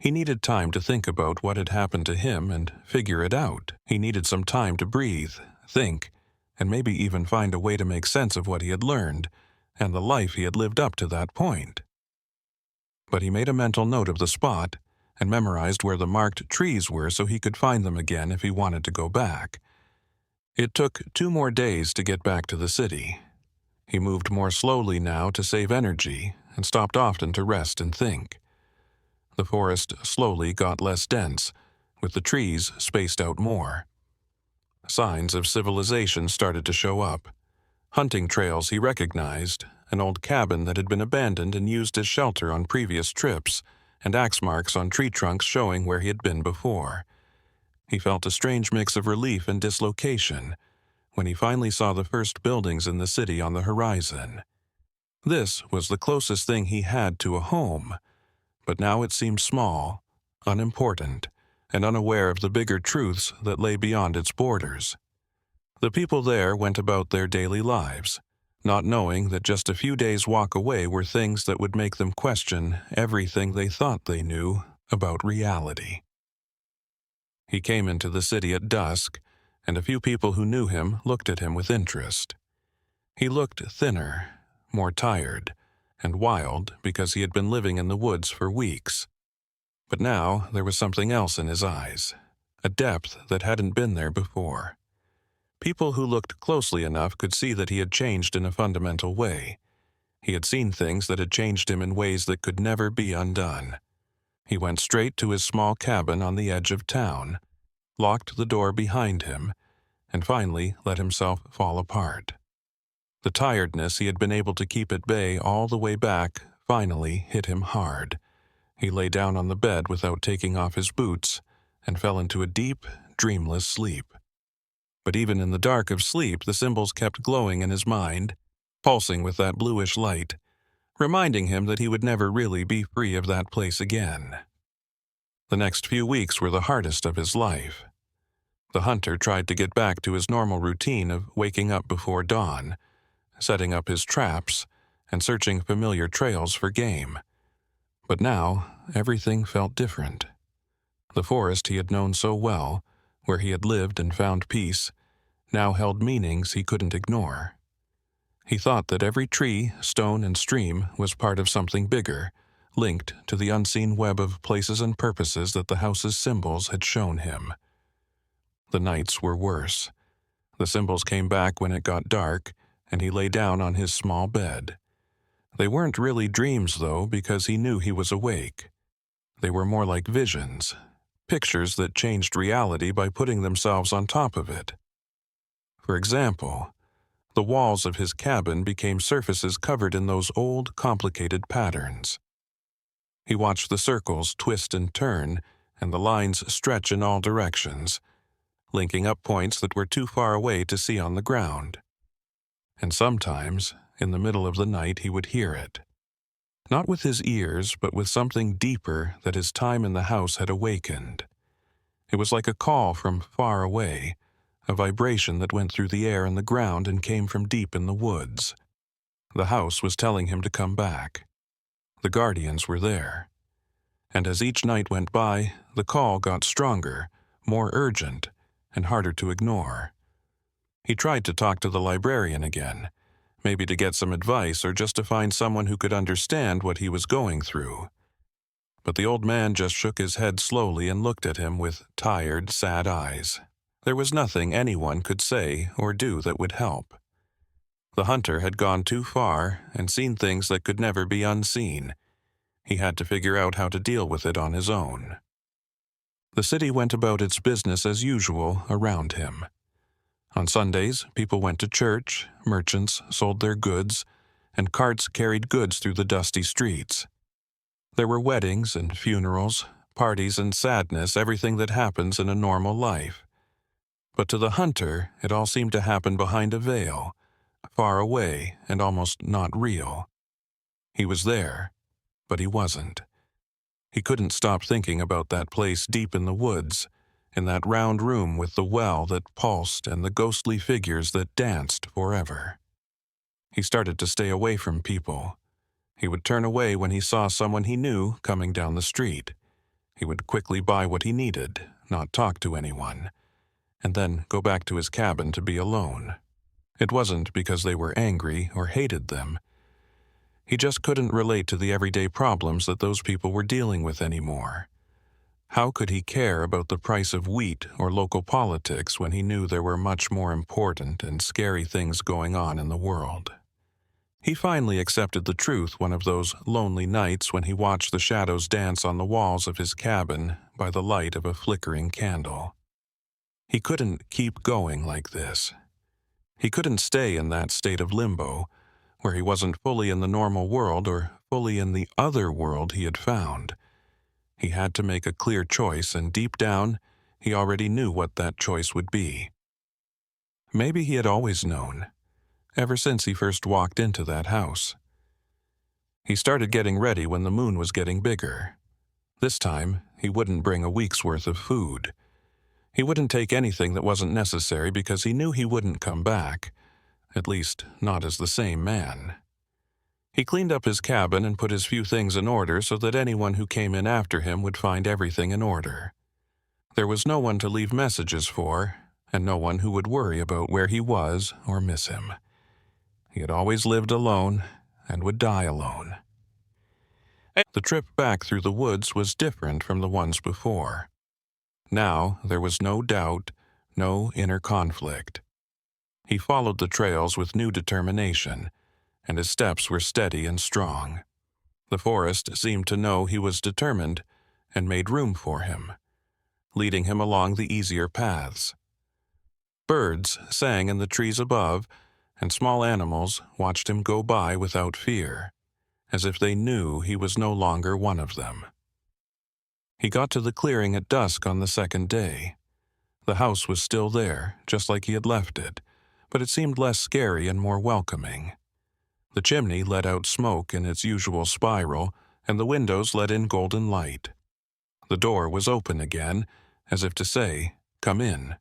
He needed time to think about what had happened to him and figure it out. He needed some time to breathe, think, and maybe even find a way to make sense of what he had learned and the life he had lived up to that point. But he made a mental note of the spot and memorized where the marked trees were so he could find them again if he wanted to go back. It took 2 more days to get back to the city. He moved more slowly now to save energy and stopped often to rest and think. The forest slowly got less dense, with the trees spaced out more. Signs of civilization started to show up. Hunting trails he recognized, an old cabin that had been abandoned and used as shelter on previous trips, and axe marks on tree trunks showing where he had been before. He felt a strange mix of relief and dislocation when he finally saw the first buildings in the city on the horizon. This was the closest thing he had to a home, but now it seemed small, unimportant, and unaware of the bigger truths that lay beyond its borders. The people there went about their daily lives, not knowing that just a few days' walk away were things that would make them question everything they thought they knew about reality. He came into the city at dusk, and a few people who knew him looked at him with interest. He looked thinner, more tired, and wild because he had been living in the woods for weeks. But now there was something else in his eyes, a depth that hadn't been there before. People who looked closely enough could see that he had changed in a fundamental way. He had seen things that had changed him in ways that could never be undone. He went straight to his small cabin on the edge of town, locked the door behind him, and finally let himself fall apart. The tiredness he had been able to keep at bay all the way back finally hit him hard. He lay down on the bed without taking off his boots and fell into a deep, dreamless sleep. But even in the dark of sleep, the symbols kept glowing in his mind, pulsing with that bluish light, reminding him that he would never really be free of that place again. The next few weeks were the hardest of his life. The hunter tried to get back to his normal routine of waking up before dawn, setting up his traps, and searching familiar trails for game. But now, everything felt different. The forest he had known so well, where he had lived and found peace, now held meanings he couldn't ignore. He thought that every tree, stone, and stream was part of something bigger, linked to the unseen web of places and purposes that the house's symbols had shown him. The nights were worse. The symbols came back when it got dark, and he lay down on his small bed. They weren't really dreams, though, because he knew he was awake. They were more like visions, pictures that changed reality by putting themselves on top of it. For example, the walls of his cabin became surfaces covered in those old, complicated patterns. He watched the circles twist and turn, and the lines stretch in all directions, linking up points that were too far away to see on the ground. And sometimes, in the middle of the night, he would hear it. Not with his ears, but with something deeper that his time in the house had awakened. It was like a call from far away, a vibration that went through the air and the ground and came from deep in the woods. The house was telling him to come back. The guardians were there. And as each night went by, the call got stronger, more urgent, and harder to ignore. He tried to talk to the librarian again, maybe to get some advice or just to find someone who could understand what he was going through. But the old man just shook his head slowly and looked at him with tired, sad eyes. There was nothing anyone could say or do that would help. The hunter had gone too far and seen things that could never be unseen. He had to figure out how to deal with it on his own. The city went about its business as usual around him. On Sundays, people went to church, merchants sold their goods, and carts carried goods through the dusty streets. There were weddings and funerals, parties and sadness, everything that happens in a normal life. But to the hunter, it all seemed to happen behind a veil, far away and almost not real. He was there, but he wasn't. He couldn't stop thinking about that place deep in the woods, in that round room with the well that pulsed and the ghostly figures that danced forever. He started to stay away from people. He would turn away when he saw someone he knew coming down the street, He would quickly buy what he needed, not talk to anyone, and then go back to his cabin to be alone. It wasn't because they were angry or hated them. He just couldn't relate to the everyday problems that those people were dealing with anymore. How could he care about the price of wheat or local politics when he knew there were much more important and scary things going on in the world? He finally accepted the truth one of those lonely nights when he watched the shadows dance on the walls of his cabin by the light of a flickering candle. He couldn't keep going like this. He couldn't stay in that state of limbo, where he wasn't fully in the normal world or fully in the other world he had found. He had to make a clear choice, and deep down, he already knew what that choice would be. Maybe he had always known, ever since he first walked into that house. He started getting ready when the moon was getting bigger. This time, he wouldn't bring a week's worth of food. He wouldn't take anything that wasn't necessary because he knew he wouldn't come back, at least not as the same man. He cleaned up his cabin and put his few things in order so that anyone who came in after him would find everything in order. There was no one to leave messages for, and no one who would worry about where he was or miss him. He had always lived alone and would die alone. The trip back through the woods was different from the ones before. Now there was no doubt, no inner conflict. He followed the trails with new determination, and his steps were steady and strong. The forest seemed to know he was determined and made room for him, leading him along the easier paths. Birds sang in the trees above, and small animals watched him go by without fear, as if they knew he was no longer one of them. He got to the clearing at dusk on the second day. The house was still there, just like he had left it, but it seemed less scary and more welcoming. The chimney let out smoke in its usual spiral, and the windows let in golden light. The door was open again, as if to say, "Come in."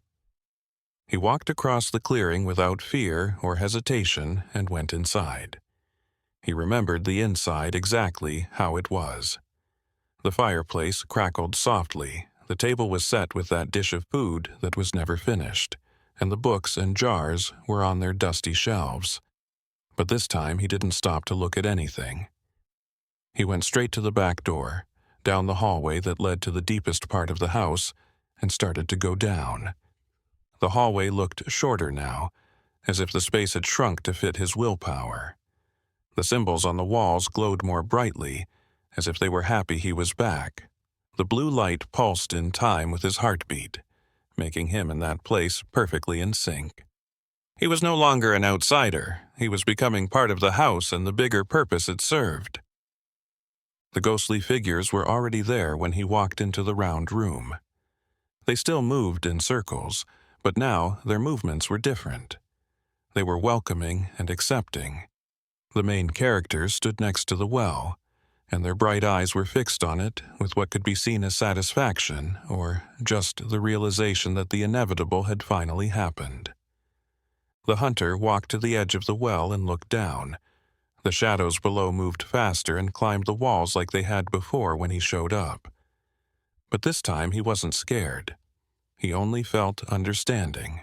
He walked across the clearing without fear or hesitation and went inside. He remembered the inside exactly how it was. The fireplace crackled softly, the table was set with that dish of food that was never finished, and the books and jars were on their dusty shelves. But this time he didn't stop to look at anything. He went straight to the back door, down the hallway that led to the deepest part of the house, and started to go down. The hallway looked shorter now, as if the space had shrunk to fit his willpower. The symbols on the walls glowed more brightly, as if they were happy he was back. The blue light pulsed in time with his heartbeat, making him in that place perfectly in sync. He was no longer an outsider. He was becoming part of the house and the bigger purpose it served. The ghostly figures were already there when he walked into the round room. They still moved in circles, but now their movements were different. They were welcoming and accepting. The main characters stood next to the well, and their bright eyes were fixed on it with what could be seen as satisfaction or just the realization that the inevitable had finally happened. The hunter walked to the edge of the well and looked down. The shadows below moved faster and climbed the walls like they had before when he showed up. But this time he wasn't scared. He only felt understanding.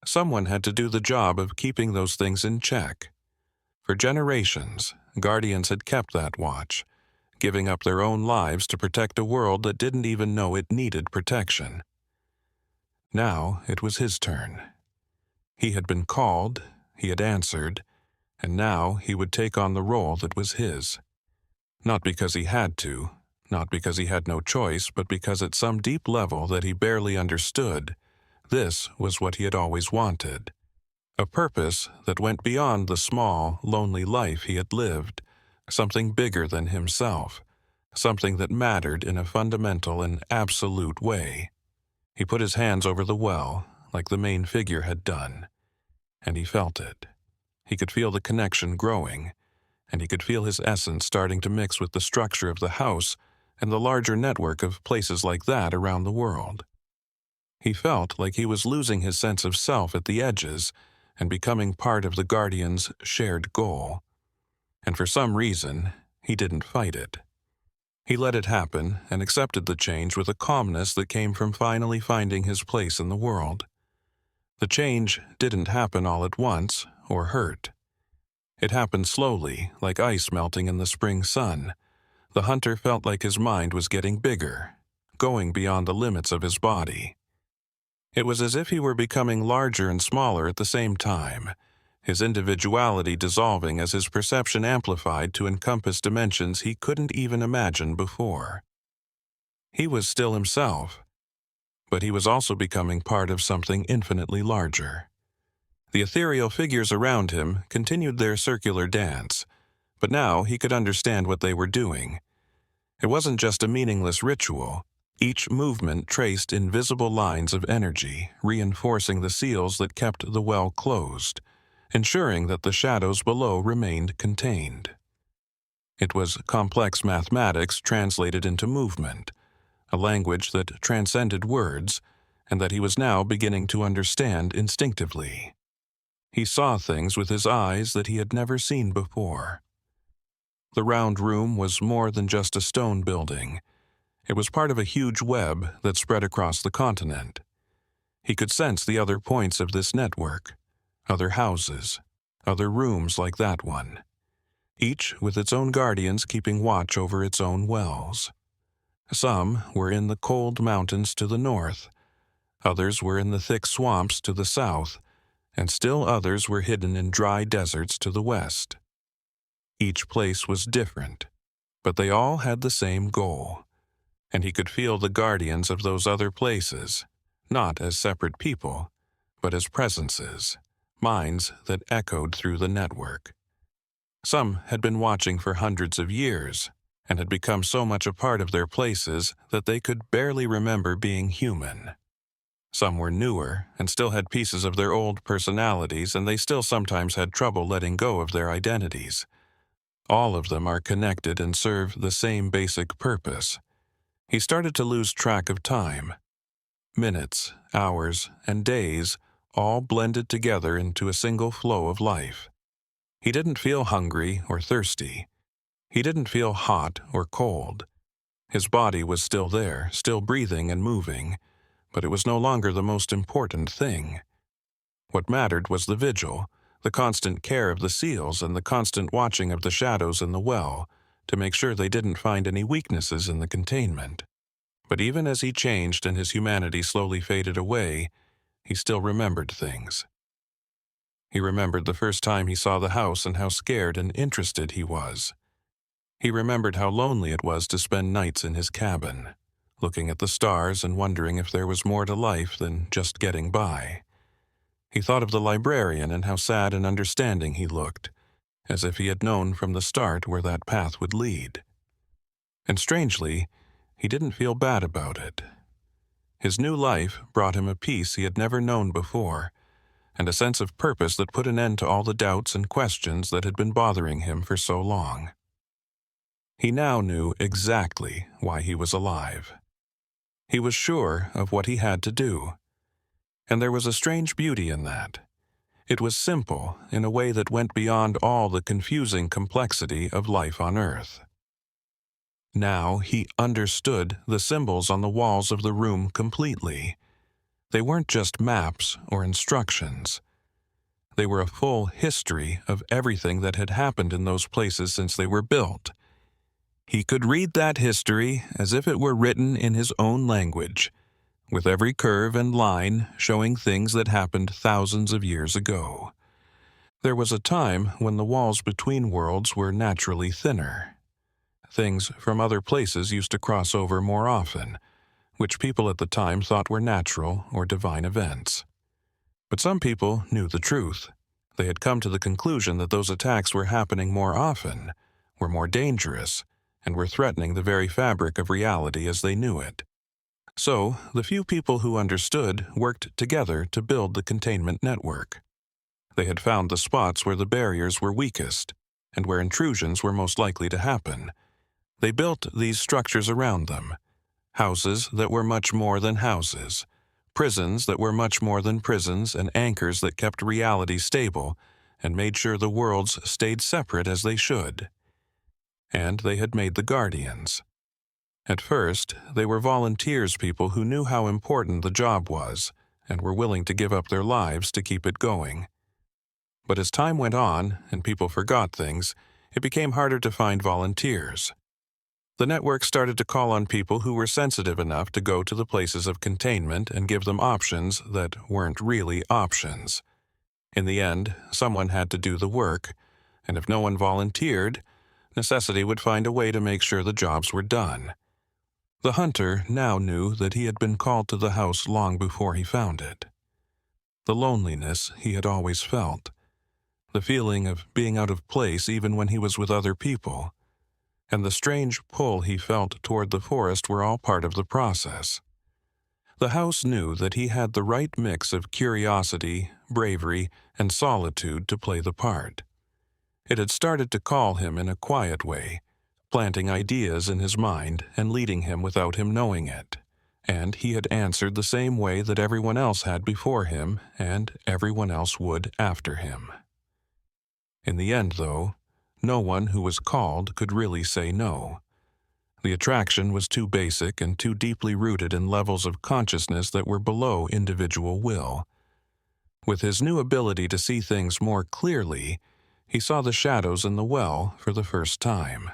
Someone had to do the job of keeping those things in check. For generations, guardians had kept that watch, giving up their own lives to protect a world that didn't even know it needed protection. Now it was his turn. He had been called, he had answered, and now he would take on the role that was his. Not because he had to, not because he had no choice, but because at some deep level that he barely understood, this was what he had always wanted. A purpose that went beyond the small, lonely life he had lived, something bigger than himself, something that mattered in a fundamental and absolute way. He put his hands over the well, like the main figure had done, and he felt it. He could feel the connection growing, and he could feel his essence starting to mix with the structure of the house and the larger network of places like that around the world. He felt like he was losing his sense of self at the edges and becoming part of the Guardian's shared goal. And for some reason, he didn't fight it. He let it happen and accepted the change with a calmness that came from finally finding his place in the world. The change didn't happen all at once or hurt. It happened slowly, like ice melting in the spring sun. The hunter felt like his mind was getting bigger, going beyond the limits of his body. It was as if he were becoming larger and smaller at the same time, his individuality dissolving as his perception amplified to encompass dimensions he couldn't even imagine before. He was still himself, but he was also becoming part of something infinitely larger. The ethereal figures around him continued their circular dance, but now he could understand what they were doing. It wasn't just a meaningless ritual. Each movement traced invisible lines of energy, reinforcing the seals that kept the well closed, ensuring that the shadows below remained contained. It was complex mathematics translated into movement, a language that transcended words, and that he was now beginning to understand instinctively. He saw things with his eyes that he had never seen before. The round room was more than just a stone building. It was part of a huge web that spread across the continent. He could sense the other points of this network, other houses, other rooms like that one, each with its own guardians keeping watch over its own wells. Some were in the cold mountains to the north, others were in the thick swamps to the south, and still others were hidden in dry deserts to the west. Each place was different, but they all had the same goal, and he could feel the guardians of those other places, not as separate people, but as presences, minds that echoed through the network. Some had been watching for hundreds of years, and had become so much a part of their places that they could barely remember being human. Some were newer and still had pieces of their old personalities, and they still sometimes had trouble letting go of their identities. All of them are connected and serve the same basic purpose. He started to lose track of time. Minutes, hours, and days all blended together into a single flow of life. He didn't feel hungry or thirsty. He didn't feel hot or cold. His body was still there, still breathing and moving, but it was no longer the most important thing. What mattered was the vigil, the constant care of the seals and the constant watching of the shadows in the well to make sure they didn't find any weaknesses in the containment. But even as he changed and his humanity slowly faded away, he still remembered things. He remembered the first time he saw the house and how scared and interested he was. He remembered how lonely it was to spend nights in his cabin, looking at the stars and wondering if there was more to life than just getting by. He thought of the librarian and how sad and understanding he looked, as if he had known from the start where that path would lead. And strangely, he didn't feel bad about it. His new life brought him a peace he had never known before, and a sense of purpose that put an end to all the doubts and questions that had been bothering him for so long. He now knew exactly why he was alive. He was sure of what he had to do. And there was a strange beauty in that. It was simple in a way that went beyond all the confusing complexity of life on Earth. Now he understood the symbols on the walls of the room completely. They weren't just maps or instructions. They were a full history of everything that had happened in those places since they were built. He could read that history as if it were written in his own language, with every curve and line showing things that happened thousands of years ago. There was a time when the walls between worlds were naturally thinner. Things from other places used to cross over more often, which people at the time thought were natural or divine events. But some people knew the truth. They had come to the conclusion that those attacks were happening more often, were more dangerous, and were threatening the very fabric of reality as they knew it. So, the few people who understood worked together to build the containment network. They had found the spots where the barriers were weakest, and where intrusions were most likely to happen. They built these structures around them, houses that were much more than houses, prisons that were much more than prisons, and anchors that kept reality stable and made sure the worlds stayed separate as they should. And they had made the guardians, At first, they were volunteers, people who knew how important the job was and were willing to give up their lives to keep it going. But as time went on and people forgot things, it became harder to find volunteers. The network started to call on people who were sensitive enough to go to the places of containment and give them options that weren't really options. In the end, someone had to do the work, and if no one volunteered, necessity would find a way to make sure the jobs were done. The hunter now knew that he had been called to the house long before he found it. The loneliness he had always felt, the feeling of being out of place even when he was with other people, and the strange pull he felt toward the forest were all part of the process. The house knew that he had the right mix of curiosity, bravery, and solitude to play the part. It had started to call him in a quiet way, planting ideas in his mind and leading him without him knowing it, and he had answered the same way that everyone else had before him and everyone else would after him. In the end, though, no one who was called could really say no. The attraction was too basic and too deeply rooted in levels of consciousness that were below individual will. With his new ability to see things more clearly, he saw the shadows in the well for the first time.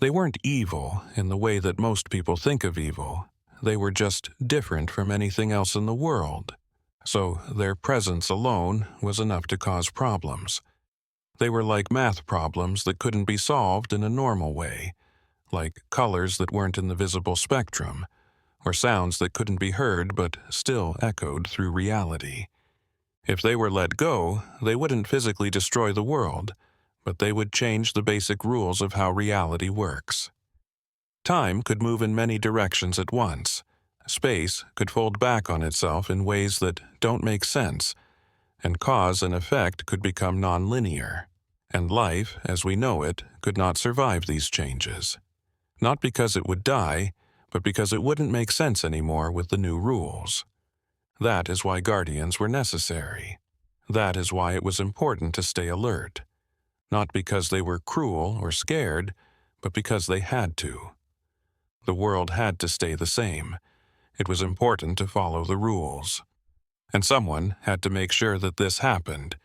They weren't evil in the way that most people think of evil. They were just different from anything else in the world, so their presence alone was enough to cause problems. They were like math problems that couldn't be solved in a normal way, like colors that weren't in the visible spectrum, or sounds that couldn't be heard but still echoed through reality. If they were let go, they wouldn't physically destroy the world, but they would change the basic rules of how reality works. Time could move in many directions at once. Space could fold back on itself in ways that don't make sense, and cause and effect could become nonlinear. And life, as we know it, could not survive these changes. Not because it would die, but because it wouldn't make sense anymore with the new rules. That is why guardians were necessary. That is why it was important to stay alert. Not because they were cruel or scared, but because they had to. The world had to stay the same. It was important to follow the rules. And someone had to make sure that this happened,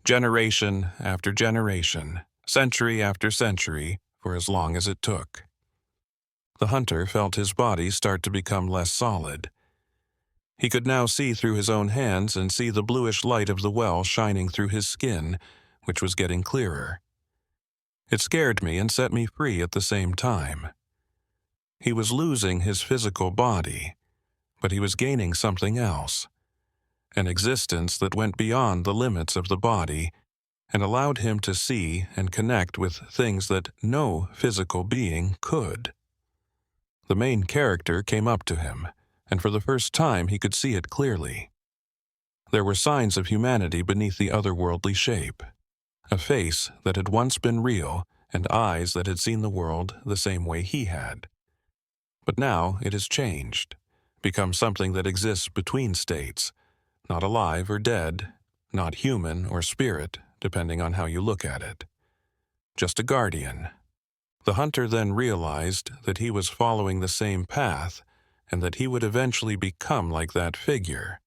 generation after generation, century after century, for as long as it took. The hunter felt his body start to become less solid. He could now see through his own hands and see the bluish light of the well shining through his skin, which was getting clearer. It scared me and set me free at the same time. He was losing his physical body, but he was gaining something else, an existence that went beyond the limits of the body and allowed him to see and connect with things that no physical being could. The main character came up to him, and for the first time he could see it clearly. There were signs of humanity beneath the otherworldly shape, a face that had once been real and eyes that had seen the world the same way he had. But now it has changed, become something that exists between states, not alive or dead, not human or spirit, depending on how you look at it. Just a guardian. The hunter then realized that he was following the same path and that he would eventually become like that figure.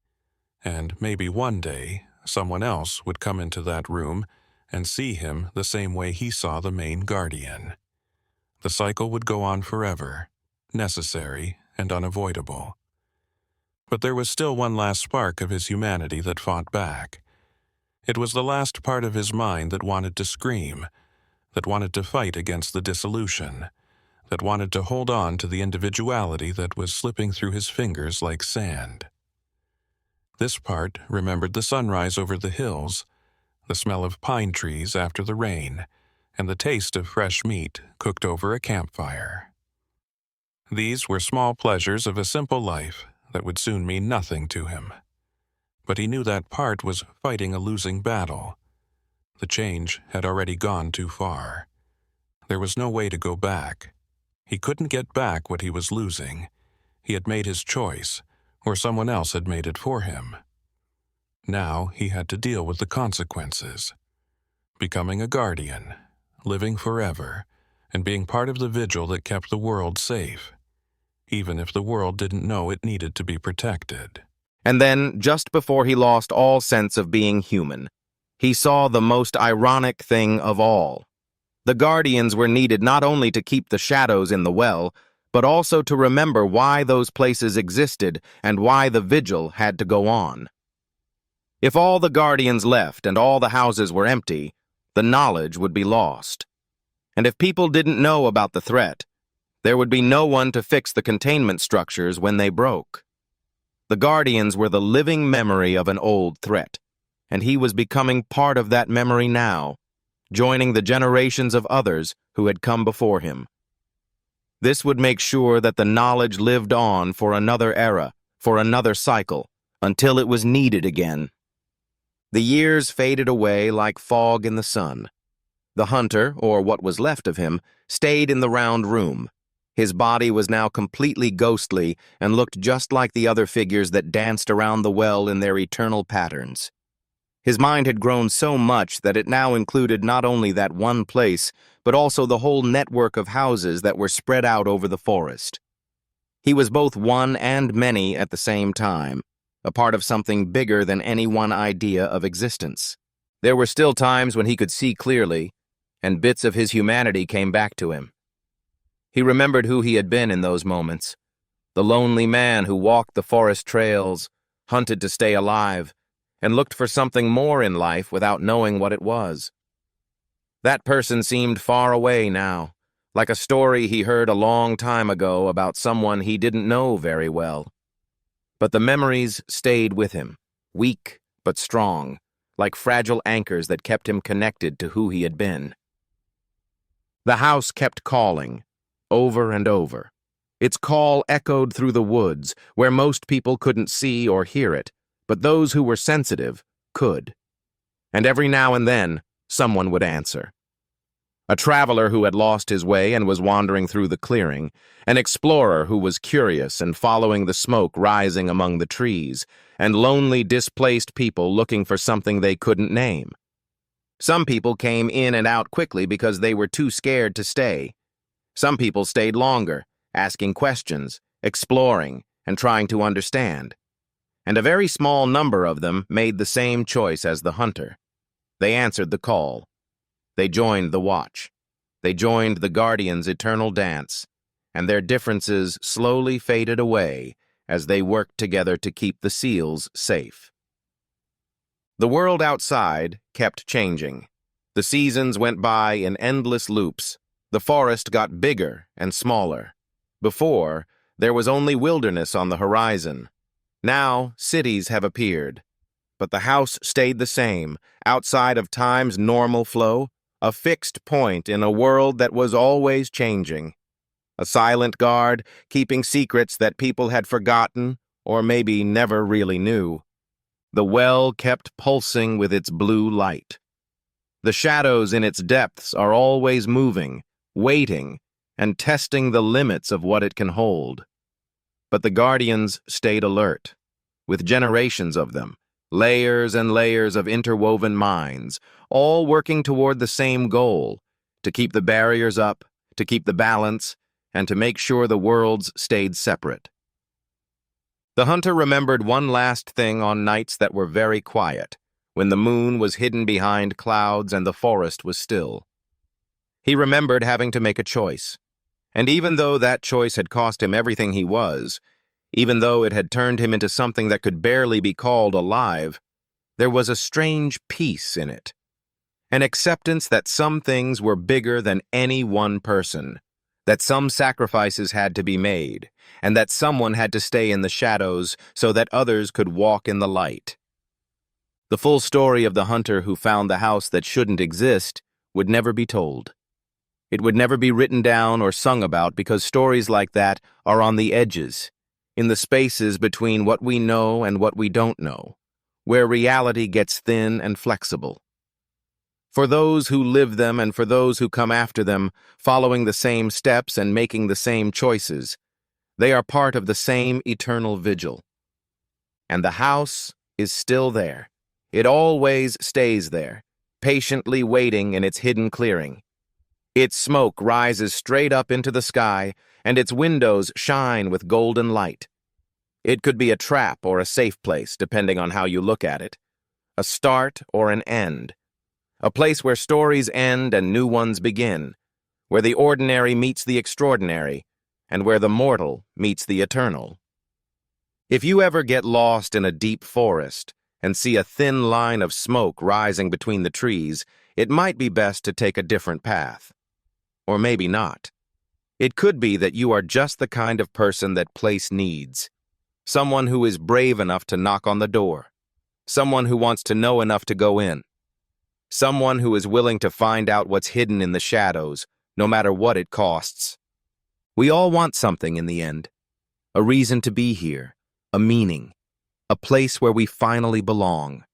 And maybe one day, someone else would come into that room and see him the same way he saw the main guardian. The cycle would go on forever, necessary and unavoidable. But there was still one last spark of his humanity that fought back. It was the last part of his mind that wanted to scream, that wanted to fight against the dissolution, that wanted to hold on to the individuality that was slipping through his fingers like sand. This part remembered the sunrise over the hills, the smell of pine trees after the rain, and the taste of fresh meat cooked over a campfire. These were small pleasures of a simple life that would soon mean nothing to him. But he knew that part was fighting a losing battle. The change had already gone too far. There was no way to go back. He couldn't get back what he was losing. He had made his choice, or someone else had made it for him. Now he had to deal with the consequences. Becoming a guardian, living forever, and being part of the vigil that kept the world safe, even if the world didn't know it needed to be protected. And then, just before he lost all sense of being human, he saw the most ironic thing of all. The guardians were needed not only to keep the shadows in the well, but also to remember why those places existed and why the vigil had to go on. If all the guardians left and all the houses were empty, the knowledge would be lost. And if people didn't know about the threat, there would be no one to fix the containment structures when they broke. The guardians were the living memory of an old threat, and he was becoming part of that memory now, joining the generations of others who had come before him. This would make sure that the knowledge lived on for another era, for another cycle, until it was needed again. The years faded away like fog in the sun. The hunter, or what was left of him, stayed in the round room. His body was now completely ghostly and looked just like the other figures that danced around the well in their eternal patterns. His mind had grown so much that it now included not only that one place, but also the whole network of houses that were spread out over the forest. He was both one and many at the same time, a part of something bigger than any one idea of existence. There were still times when he could see clearly, and bits of his humanity came back to him. He remembered who he had been in those moments, the lonely man who walked the forest trails, hunted to stay alive, and looked for something more in life without knowing what it was. That person seemed far away now, like a story he heard a long time ago about someone he didn't know very well. But the memories stayed with him, weak but strong, like fragile anchors that kept him connected to who he had been. The house kept calling, over and over. Its call echoed through the woods, where most people couldn't see or hear it, but those who were sensitive could. And every now and then, someone would answer. A traveler who had lost his way and was wandering through the clearing, an explorer who was curious and following the smoke rising among the trees, and lonely displaced people looking for something they couldn't name. Some people came in and out quickly because they were too scared to stay. Some people stayed longer, asking questions, exploring, and trying to understand. And a very small number of them made the same choice as the hunter. They answered the call. They joined the watch. They joined the Guardian's eternal dance, and their differences slowly faded away as they worked together to keep the seals safe. The world outside kept changing. The seasons went by in endless loops. The forest got bigger and smaller. Before, there was only wilderness on the horizon. Now, cities have appeared. But the house stayed the same, outside of time's normal flow, a fixed point in a world that was always changing. A silent guard, keeping secrets that people had forgotten or maybe never really knew. The well kept pulsing with its blue light. The shadows in its depths are always moving, waiting, and testing the limits of what it can hold. But the Guardians stayed alert, with generations of them, layers and layers of interwoven minds, all working toward the same goal, to keep the barriers up, to keep the balance, and to make sure the worlds stayed separate. The hunter remembered one last thing on nights that were very quiet, when the moon was hidden behind clouds and the forest was still. He remembered having to make a choice, and even though that choice had cost him everything he was, even though it had turned him into something that could barely be called alive, there was a strange peace in it. An acceptance that some things were bigger than any one person, that some sacrifices had to be made, and that someone had to stay in the shadows so that others could walk in the light. The full story of the hunter who found the house that shouldn't exist would never be told. It would never be written down or sung about because stories like that are on the edges, in the spaces between what we know and what we don't know, where reality gets thin and flexible. For those who live them and for those who come after them, following the same steps and making the same choices, they are part of the same eternal vigil. And the house is still there. It always stays there, patiently waiting in its hidden clearing. Its smoke rises straight up into the sky, and its windows shine with golden light. It could be a trap or a safe place, depending on how you look at it. A start or an end. A place where stories end and new ones begin, where the ordinary meets the extraordinary, and where the mortal meets the eternal. If you ever get lost in a deep forest and see a thin line of smoke rising between the trees, it might be best to take a different path. Or maybe not. It could be that you are just the kind of person that place needs. Someone who is brave enough to knock on the door. Someone who wants to know enough to go in. Someone who is willing to find out what's hidden in the shadows, no matter what it costs. We all want something in the end. A reason to be here. A meaning. A place where we finally belong.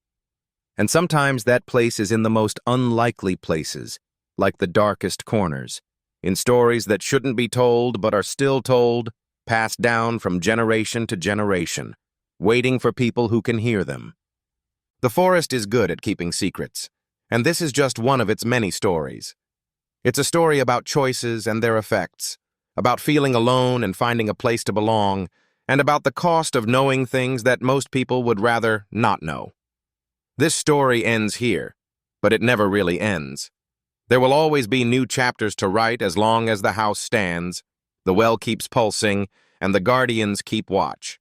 And sometimes that place is in the most unlikely places, like the darkest corners, in stories that shouldn't be told but are still told, passed down from generation to generation, waiting for people who can hear them. The forest is good at keeping secrets, and this is just one of its many stories. It's a story about choices and their effects, about feeling alone and finding a place to belong, and about the cost of knowing things that most people would rather not know. This story ends here, but it never really ends. There will always be new chapters to write as long as the house stands, the well keeps pulsing, and the guardians keep watch.